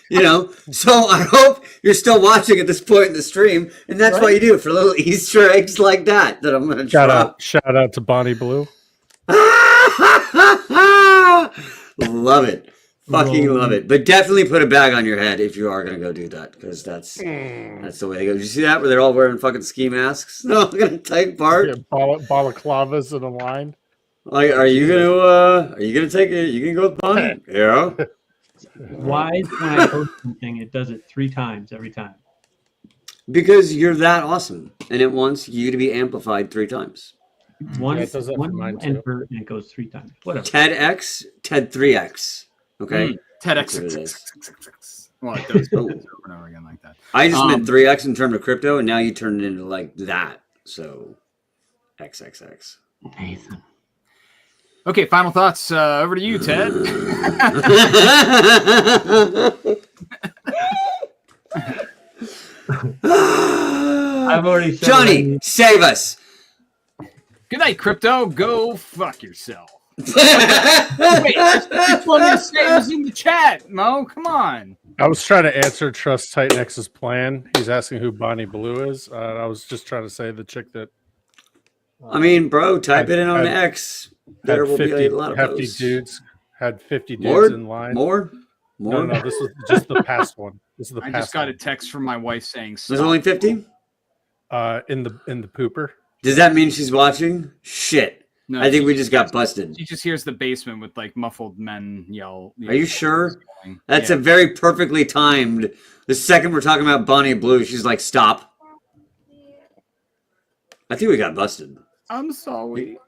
Speaker 2: I hope you're still watching at this point in the stream. And that's what you do for little Easter eggs like that I'm going to drop.
Speaker 4: Shout out to Bonnie Blue.
Speaker 2: Love it. Fucking
Speaker 5: roll.
Speaker 2: love it. But definitely put a bag on your head if you are gonna go do that, because that's the way they go. Did you see that where they're all wearing fucking ski masks? No, I'm gonna take part.
Speaker 4: Yeah, balaclavas in a line.
Speaker 2: Like, are you gonna take it? You can go with Bonnie? Yeah.
Speaker 5: Why is when I post something, it does it 3 times every time?
Speaker 2: Because you're that awesome, and it wants you to be amplified 3 times.
Speaker 5: One,
Speaker 4: Yeah, it does that for
Speaker 5: one
Speaker 4: mine, too.
Speaker 5: enter and it goes 3 times. Whatever.
Speaker 2: TEDx, TED 3x. Okay.
Speaker 3: TEDx.
Speaker 2: That's what it is.
Speaker 3: Well, it does
Speaker 2: Oh.
Speaker 3: over and over again like that.
Speaker 2: I just meant 3x in terms of crypto, and now you turned it into like that. So, XXX.
Speaker 5: Nathan.
Speaker 3: Okay, final thoughts. Over to you, Ted.
Speaker 5: I've already said
Speaker 2: Johnny, save us.
Speaker 3: Good night, crypto. Go fuck yourself. Wait, that's what I said. It was in the chat, Mo. Come on.
Speaker 4: I was trying to answer Trust Titanx's plan. He's asking who Bonnie Blue is. I was just trying to say the chick that
Speaker 2: I mean, bro, type it in on
Speaker 4: had-
Speaker 2: X. There
Speaker 4: had
Speaker 2: will
Speaker 4: 50
Speaker 2: be a lot of
Speaker 4: hefty
Speaker 2: posts.
Speaker 4: dudes. Had 50 dudes
Speaker 2: More?
Speaker 4: in line.
Speaker 2: More?
Speaker 4: No, this was just the past one. This is the
Speaker 3: I
Speaker 4: past
Speaker 3: just got a
Speaker 4: one.
Speaker 3: text from my wife saying,
Speaker 2: There's
Speaker 3: "Stop."
Speaker 2: only 50?
Speaker 4: In the pooper.
Speaker 2: Does that mean she's watching? Shit.
Speaker 3: No,
Speaker 2: I think
Speaker 3: she
Speaker 2: we
Speaker 3: just
Speaker 2: just got busted.
Speaker 3: She just hears the basement with like muffled men yell.
Speaker 2: Are you sure? That's
Speaker 3: Yeah.
Speaker 2: a very perfectly timed. The second we're talking about Bonnie Blue, she's like, stop. I think we got busted.
Speaker 3: I'm sorry.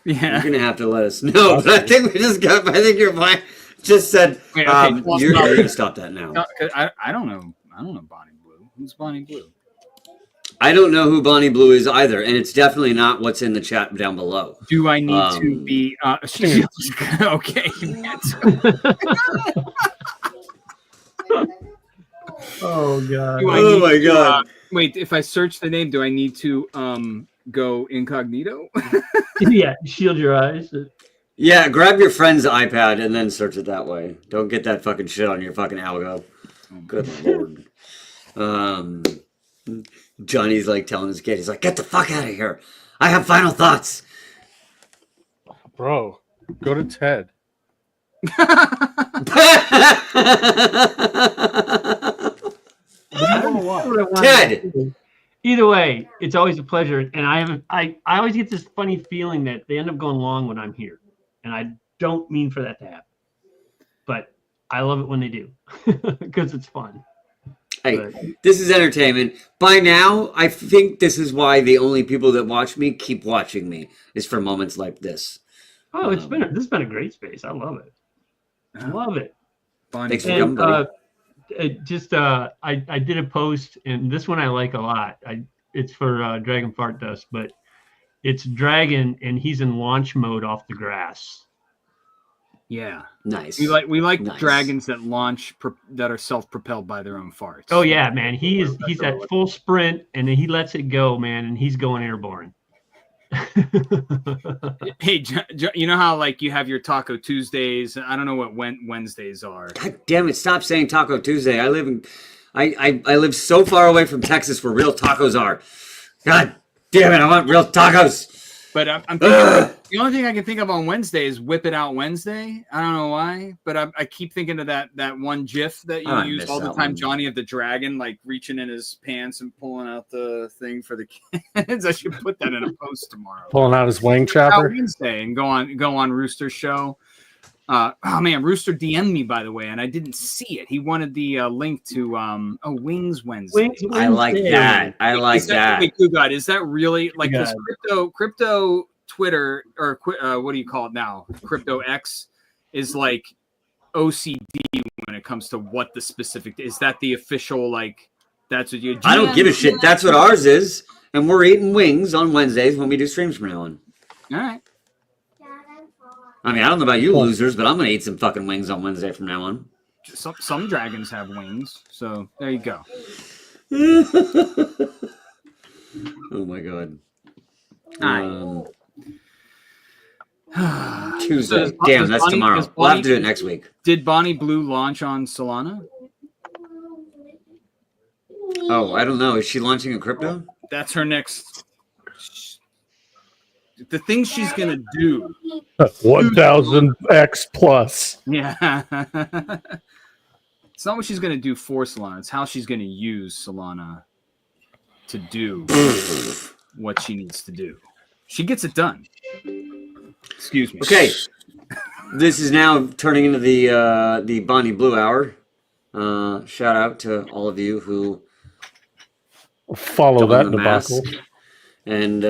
Speaker 2: You're
Speaker 3: Yeah.
Speaker 2: gonna have to let us know. But I think we just got. I think your mind just said
Speaker 3: Wait, okay, well,
Speaker 2: you're
Speaker 3: no.
Speaker 2: gonna stop that now.
Speaker 3: No, 'cause I don't know. I don't know Bonnie Blue. Who's Bonnie Blue?
Speaker 2: I don't know who Bonnie Blue is either, and it's definitely not what's in the chat down below.
Speaker 3: Do I need to
Speaker 2: Um,
Speaker 3: be? Okay.
Speaker 5: Oh god.
Speaker 3: Do I
Speaker 2: Oh
Speaker 3: need
Speaker 2: my
Speaker 3: to,
Speaker 2: God.
Speaker 3: wait, if I search the name, do I need to go incognito?
Speaker 5: Yeah, shield your eyes.
Speaker 2: Yeah, grab your friend's iPad and then search it that way. Don't get that fucking shit on your fucking algo. Good lord. Johnny's like telling his kid, he's like, get the fuck out of here. I have final thoughts.
Speaker 4: Bro, go to Ted.
Speaker 2: Ted!
Speaker 5: Either way, it's always a pleasure, and I always get this funny feeling that they end up going long when I'm here, and I don't mean for that to happen, but I love it when they do because it's fun.
Speaker 2: Hey,
Speaker 5: But-
Speaker 2: this is entertainment. By now, I think this is why the only people that watch me keep watching me is for moments like this.
Speaker 5: Oh, this has been a great space. I love it. I love it.
Speaker 3: Bonnie
Speaker 2: Thanks for
Speaker 3: Blue.
Speaker 2: coming, buddy.
Speaker 5: I did a post, and this one I like a lot. It's for Dragon Fart Dust, but it's Dragon, and he's in launch mode off the grass.
Speaker 3: Yeah.
Speaker 2: Nice.
Speaker 3: We like
Speaker 2: Nice.
Speaker 3: dragons that launch that are self-propelled by their own farts.
Speaker 5: Oh yeah, man. He's at full sprint, and then he lets it go, man, and he's going airborne.
Speaker 3: Hey, you know how like you have your Taco Tuesdays? I don't know what Wednesdays are.
Speaker 2: God damn it! Stop saying Taco Tuesday. I live so far away from Texas where real tacos are. God damn it! I want real tacos.
Speaker 3: But I'm thinking the only thing I can think of on Wednesday is Whip It Out Wednesday. I don't know why, but I keep thinking of that one GIF that
Speaker 2: I
Speaker 3: you use
Speaker 2: miss
Speaker 3: all the
Speaker 2: that
Speaker 3: time.
Speaker 2: one.
Speaker 3: Johnny of the Dragon, like reaching in his pants and pulling out the thing for the kids. I should put that in a post tomorrow.
Speaker 4: Pulling out his wing
Speaker 3: Out
Speaker 4: chopper.
Speaker 3: Wednesday and go on Rooster's show. Oh man, Rooster DM'd me by the way, and I didn't see it. He wanted the link to Wings Wednesday.
Speaker 2: I like that. I like
Speaker 3: Is
Speaker 2: that.
Speaker 3: Wait, Good God, is that really like this
Speaker 5: God.
Speaker 3: crypto Twitter or what do you call it now? Crypto X is like OCD when it comes to what the specific is. That the official like that's what you.
Speaker 2: I don't give a shit. That's what ours is, and we're eating wings on Wednesdays when we do streams from now on.
Speaker 3: All right.
Speaker 2: I mean, I don't know about you losers, but I'm gonna eat some fucking wings on Wednesday from now on.
Speaker 3: Some dragons have wings, so there you go.
Speaker 2: Oh my god.
Speaker 3: Alright.
Speaker 2: Tuesday.
Speaker 3: So
Speaker 2: Damn,
Speaker 3: does
Speaker 2: that's
Speaker 3: Bonnie-
Speaker 2: tomorrow.
Speaker 3: does
Speaker 2: We'll have to
Speaker 3: Bonnie-
Speaker 2: do it next week.
Speaker 3: Did Bonnie Blue launch on Solana?
Speaker 2: Oh, I don't know. Is she launching a crypto?
Speaker 3: That's her next.
Speaker 6: The things she's gonna do.
Speaker 4: 1000x plus.
Speaker 6: Yeah. It's not what she's gonna do for Solana. It's how she's gonna use Solana to do what she needs to do. She gets it done. Excuse me.
Speaker 2: Okay, this is now turning into the Bonnie Blue hour. Shout out to all of you who
Speaker 4: Follow that
Speaker 2: don the mask
Speaker 4: debacle.
Speaker 2: and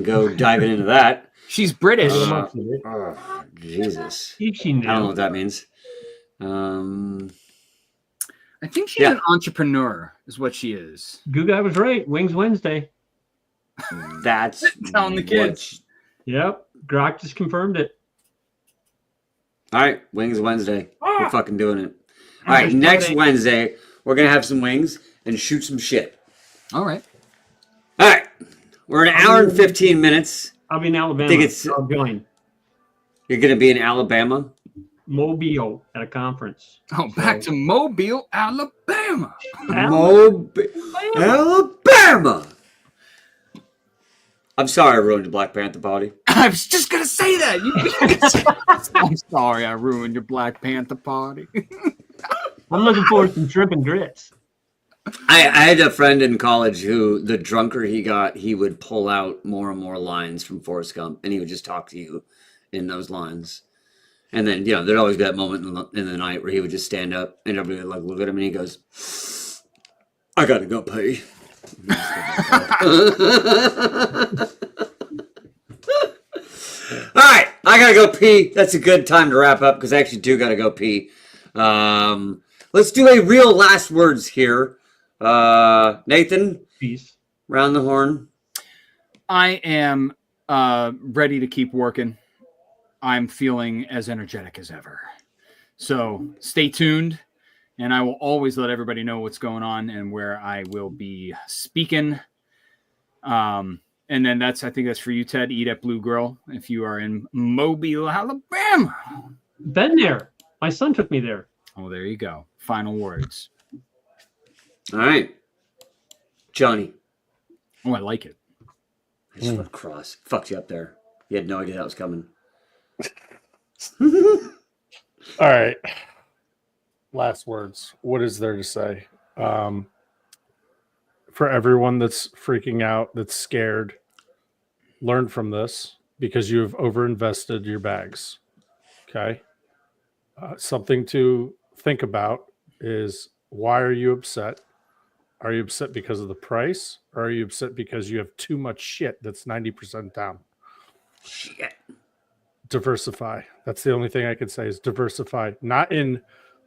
Speaker 2: go diving into that.
Speaker 6: She's British.
Speaker 2: Oh, Jesus, I don't know what that means.
Speaker 6: I think she's
Speaker 2: Yeah.
Speaker 6: an entrepreneur, is what she is.
Speaker 5: Guy was right. Wings Wednesday.
Speaker 2: That's
Speaker 6: Telling the kids.
Speaker 5: Yep. Grok just confirmed it.
Speaker 2: All right, Wings Wednesday.
Speaker 6: Ah!
Speaker 2: We're fucking doing it. All right, next Wednesday we're gonna have some wings and shoot some shit.
Speaker 6: All right.
Speaker 2: All right, we're an hour and 15 minutes.
Speaker 5: I'll be in Alabama.
Speaker 2: think it's-
Speaker 5: I'll join
Speaker 2: You're gonna be in Alabama.
Speaker 5: Mobile at a conference.
Speaker 6: Oh, back to Mobile, Alabama.
Speaker 2: Alabama. I'm sorry I ruined the Black Panther party.
Speaker 6: I was just gonna say that. I'm sorry, I ruined your Black Panther party.
Speaker 5: I'm looking forward to some shrimp and grits.
Speaker 2: I had a friend in college who, the drunker he got, he would pull out more and more lines from Forrest Gump, and he would just talk to you in those lines. And then, there'd always be that moment in the night where he would just stand up, and everybody would look at him, and he goes, "I gotta go pee." All right, I gotta go pee. That's a good time to wrap up because I actually do gotta go pee. Let's do a real last words here. Nathan,
Speaker 5: Peace.
Speaker 2: round the horn.
Speaker 6: I am ready to keep working. I'm feeling as energetic as ever. So stay tuned, and I will always let everybody know what's going on and where I will be speaking. And then I think that's for you, Ted. Eat at Blue Girl if you are in Mobile, Alabama.
Speaker 5: Been there. My son took me there.
Speaker 6: Oh, there you go. Final words.
Speaker 2: All right, Johnny.
Speaker 6: Oh, I like it.
Speaker 2: I just went cross. Fucked you up there. You had no idea that was coming.
Speaker 4: All right. Last words. What is there to say? For everyone that's freaking out, that's scared, learn from this because you have overinvested your bags. Okay. Something to think about is, why are you upset? Are you upset because of the price, or are you upset because you have too much shit that's 90% down?
Speaker 2: Shit.
Speaker 4: Diversify. That's the only thing I could say is diversify. Not in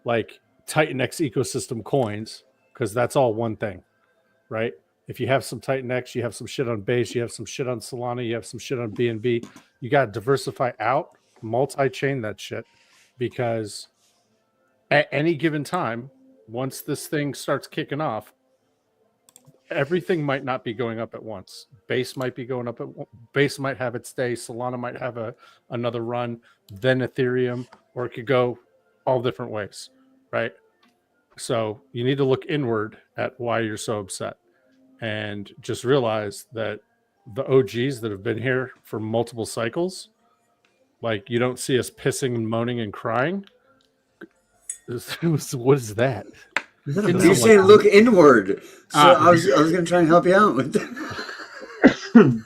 Speaker 4: like Titan X ecosystem coins, because that's all one thing, right? If you have some Titan X, you have some shit on base, you have some shit on Solana, you have some shit on BNB. You got to diversify out, multi-chain that shit, because at any given time, once this thing starts kicking off, everything might not be going up at once. Base might be going up base might have its day. Solana might have another run, then Ethereum, or it could go all different ways, right? So you need to look inward at why you're so upset, and just realize that the OGs that have been here for multiple cycles, like, you don't see us pissing and moaning and crying. What is that?
Speaker 5: Is that a
Speaker 2: You
Speaker 5: bell?
Speaker 2: say look inward. So I was gonna try and help you out with that.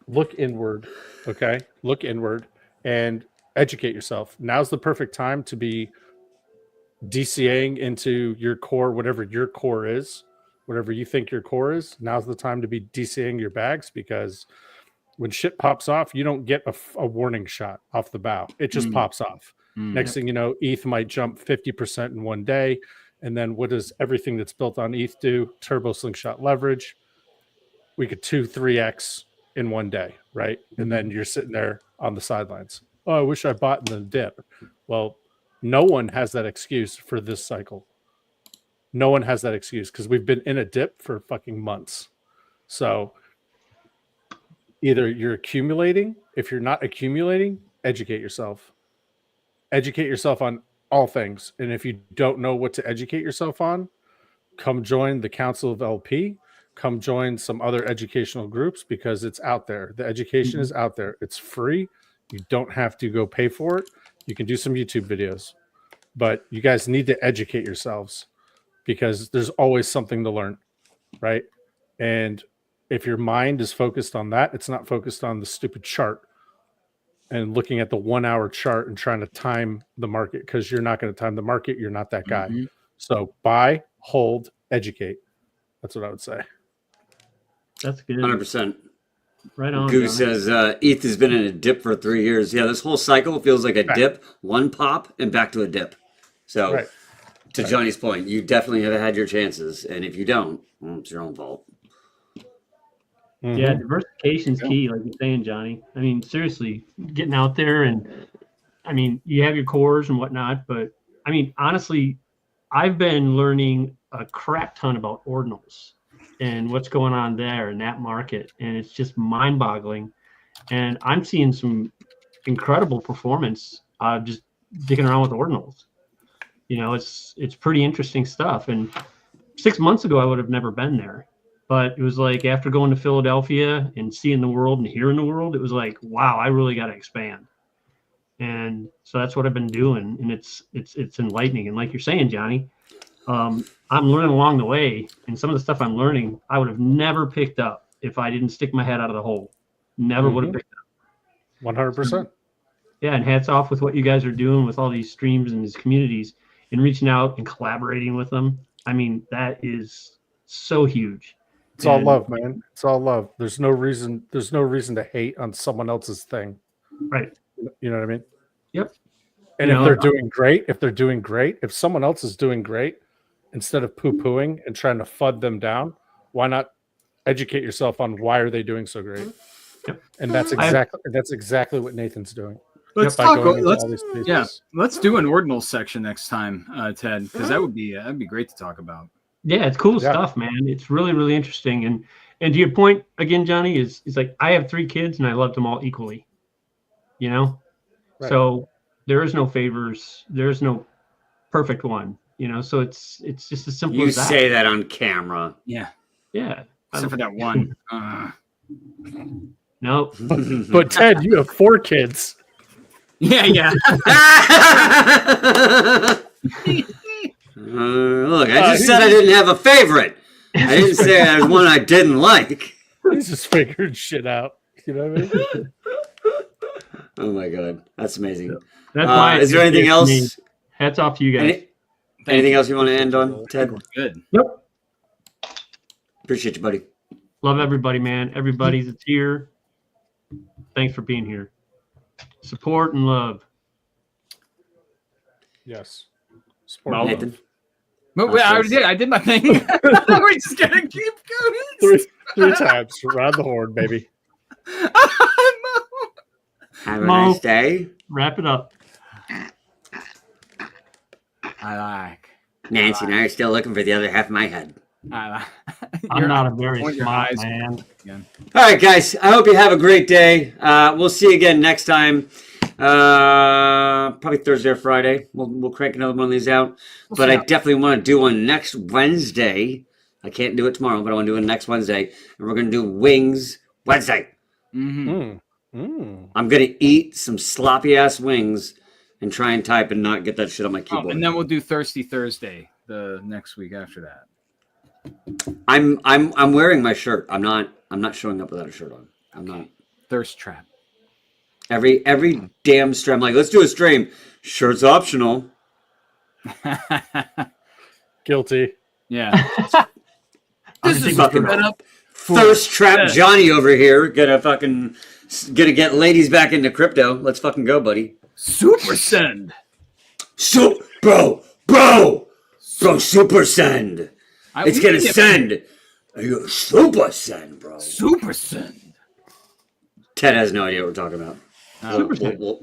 Speaker 4: Look inward, okay? Look inward and educate yourself. Now's the perfect time to be DCAing into your core, whatever your core is, whatever you think your core is. Now's the time to be DCAing your bags, because when shit pops off, you don't get a warning shot off the bow. It just pops off. Next thing you know, ETH might jump 50% in one day. And then what does everything that's built on ETH do? Turbo slingshot leverage. We could 2-3x in one day, right? And then you're sitting there on the sidelines. Oh, I wish I bought in the dip. Well, no one has that excuse for this cycle. No one has that excuse because we've been in a dip for fucking months. So either you're accumulating. If you're not accumulating, educate yourself. Educate yourself on all things. And if you don't know what to educate yourself on, come join the Council of LP. come join some other educational groups because it's out there. The education is out there. It's free. You don't have to go pay for it. You can do some YouTube videos, but you guys need to educate yourselves because there's always something to learn, right? And if your mind is focused on that, it's not focused on the stupid chart and looking at the 1 hour chart and trying to time the market, because you're not going to time the market. You're not that guy. So buy, hold, educate. That's what I would say.
Speaker 5: That's good.
Speaker 2: 100%.
Speaker 5: Right on.
Speaker 2: Goose
Speaker 5: Johnny.
Speaker 2: says ETH has been in a dip for 3 years. Yeah, this whole cycle feels like a dip, one pop, and back to a dip. So,
Speaker 4: Right.
Speaker 2: to Johnny's point, you definitely have had your chances, and if you don't, well, it's your own fault.
Speaker 5: Yeah, diversification's key, like you're saying, Johnny. I mean, seriously, getting out there and I mean, you have your cores and whatnot, but I mean, honestly, I've been learning a crap ton about ordinals and what's going on there in that market, and it's just mind-boggling. And I'm seeing some incredible performance just digging around with ordinals. You know, it's pretty interesting stuff. And 6 months ago, I would have never been there. But it was like after going to Philadelphia and seeing the world and hearing the world, it was like, wow, I really got to expand. And so that's what I've been doing, and it's enlightening. And like you're saying, Johnny, I'm learning along the way, and some of the stuff I'm learning, I would have never picked up if I didn't stick my head out of the hole. Never would have picked up.
Speaker 4: 100%.
Speaker 5: Yeah, and hats off with what you guys are doing with all these streams and these communities and reaching out and collaborating with them. I mean, that is so huge.
Speaker 4: It's all love, man. It's all love. There's no reason to hate on someone else's thing.
Speaker 5: Right.
Speaker 4: You know what I mean?
Speaker 5: Yep.
Speaker 4: And
Speaker 5: You
Speaker 4: if
Speaker 5: know,
Speaker 4: they're doing great, if someone else is doing great, instead of poo-pooing and trying to FUD them down, why not educate yourself on why are they doing so great?
Speaker 5: Yep.
Speaker 4: And that's exactly what Nathan's doing.
Speaker 6: Let's
Speaker 4: By
Speaker 6: talk.
Speaker 4: going into
Speaker 6: Let's
Speaker 4: all these places.
Speaker 6: yeah. Let's do an ordinal section next time, Ted, because that'd be great to talk about.
Speaker 5: Yeah, it's cool
Speaker 4: Yeah.
Speaker 5: stuff, man. It's really, really interesting. And to your point again, Johnny, is like I have 3 kids and I love them all equally. You know?
Speaker 4: Right.
Speaker 5: So there is no favors, there's no perfect one, you know. So it's just as simple
Speaker 2: You
Speaker 5: as that.
Speaker 2: say that on camera.
Speaker 6: Yeah,
Speaker 5: Yeah.
Speaker 6: except for that one.
Speaker 5: No.
Speaker 4: But Ted, you have 4 kids.
Speaker 6: Yeah.
Speaker 2: Look, I just said I didn't have a favorite. I didn't say there's one I didn't like.
Speaker 4: He's just figuring shit out. You know what I mean?
Speaker 2: Oh my god, that's amazing.
Speaker 5: That's why
Speaker 2: Is there anything
Speaker 5: it's
Speaker 2: else?
Speaker 5: me. Hats off to you guys.
Speaker 2: Anything else you want to end on, Ted?
Speaker 6: Good.
Speaker 5: Nope.
Speaker 2: Appreciate you, buddy.
Speaker 5: Love everybody, man. Everybody's that's here. Thanks for being here. Support and love.
Speaker 4: Yes.
Speaker 5: Well,
Speaker 2: Nathan.
Speaker 6: But wait, I already did. I did my thing. We're just gonna keep going.
Speaker 4: 3 times around the horn, baby.
Speaker 2: Have a
Speaker 5: Mo.
Speaker 2: nice day.
Speaker 5: Wrap it up.
Speaker 6: I like.
Speaker 2: Nancy and I are still looking for the other half of my head.
Speaker 6: I like.
Speaker 5: I'm not a very
Speaker 6: Point your
Speaker 5: smart
Speaker 6: eyes.
Speaker 5: man.
Speaker 2: All right, guys. I hope you have a great day. We'll see you again next time. Probably Thursday or Friday. We'll crank another one of these out. But I definitely want to do one next Wednesday. I can't do it tomorrow, but I want to do it next Wednesday. And we're going to do Wings Wednesday.
Speaker 6: Mm-hmm.
Speaker 2: I'm going to eat some sloppy ass wings and try and type and not get that shit on my keyboard.
Speaker 6: And then we'll do Thirsty Thursday the next week after that.
Speaker 2: I'm wearing my shirt. I'm not showing up without a shirt on. I'm not.
Speaker 6: Thirst Trap.
Speaker 2: Every damn stream, I'm like, let's do a stream. Shirt's optional.
Speaker 4: Guilty.
Speaker 6: Yeah.
Speaker 5: This
Speaker 2: is fucking
Speaker 6: set up.
Speaker 2: Thirst trap Johnny over here. Gonna get ladies back into crypto. Let's fucking go, buddy.
Speaker 6: Super Send.
Speaker 2: Bro, super send. It's gonna send. Super send, bro.
Speaker 6: Super Send.
Speaker 2: Ted has no idea what we're talking about.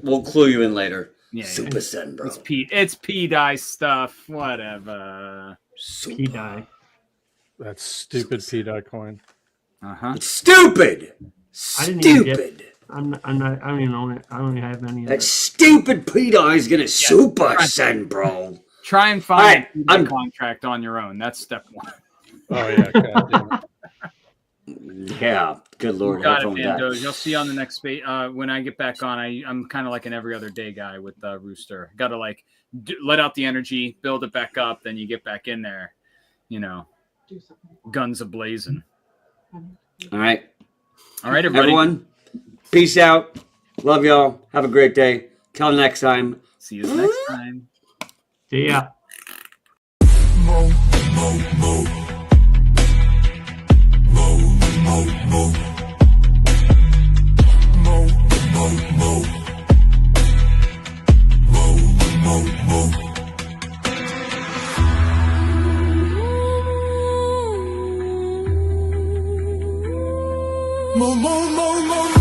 Speaker 2: We'll clue you in later.
Speaker 6: Yeah,
Speaker 2: super send, bro.
Speaker 6: It's P-Dye stuff. Whatever.
Speaker 5: He died.
Speaker 4: That stupid P-Dye coin.
Speaker 6: Uh-huh.
Speaker 2: It's stupid.
Speaker 5: I didn't even get
Speaker 2: Stupid.
Speaker 5: I'm not, I don't even own it. I don't even have any of
Speaker 2: That
Speaker 5: it.
Speaker 2: stupid P-Dye is gonna super send, bro.
Speaker 6: Try and
Speaker 2: All right,
Speaker 6: find a contract on your own. That's step 1.
Speaker 4: Oh yeah. God damn it.
Speaker 2: Yeah, good lord.
Speaker 3: Got
Speaker 2: have
Speaker 3: it,
Speaker 2: fun with that.
Speaker 3: Fandoge. I'll see you on the next space. When I get back on, I'm kind of like an every other day guy with Rooster. Got to like let out the energy, build it back up, then you get back in there. You know, guns a-blazing.
Speaker 2: All right.
Speaker 3: All right, everybody.
Speaker 2: Everyone, peace out. Love y'all. Have a great day. Till next time.
Speaker 3: See you next time.
Speaker 5: See ya.
Speaker 1: Mo, mo, mo, mo,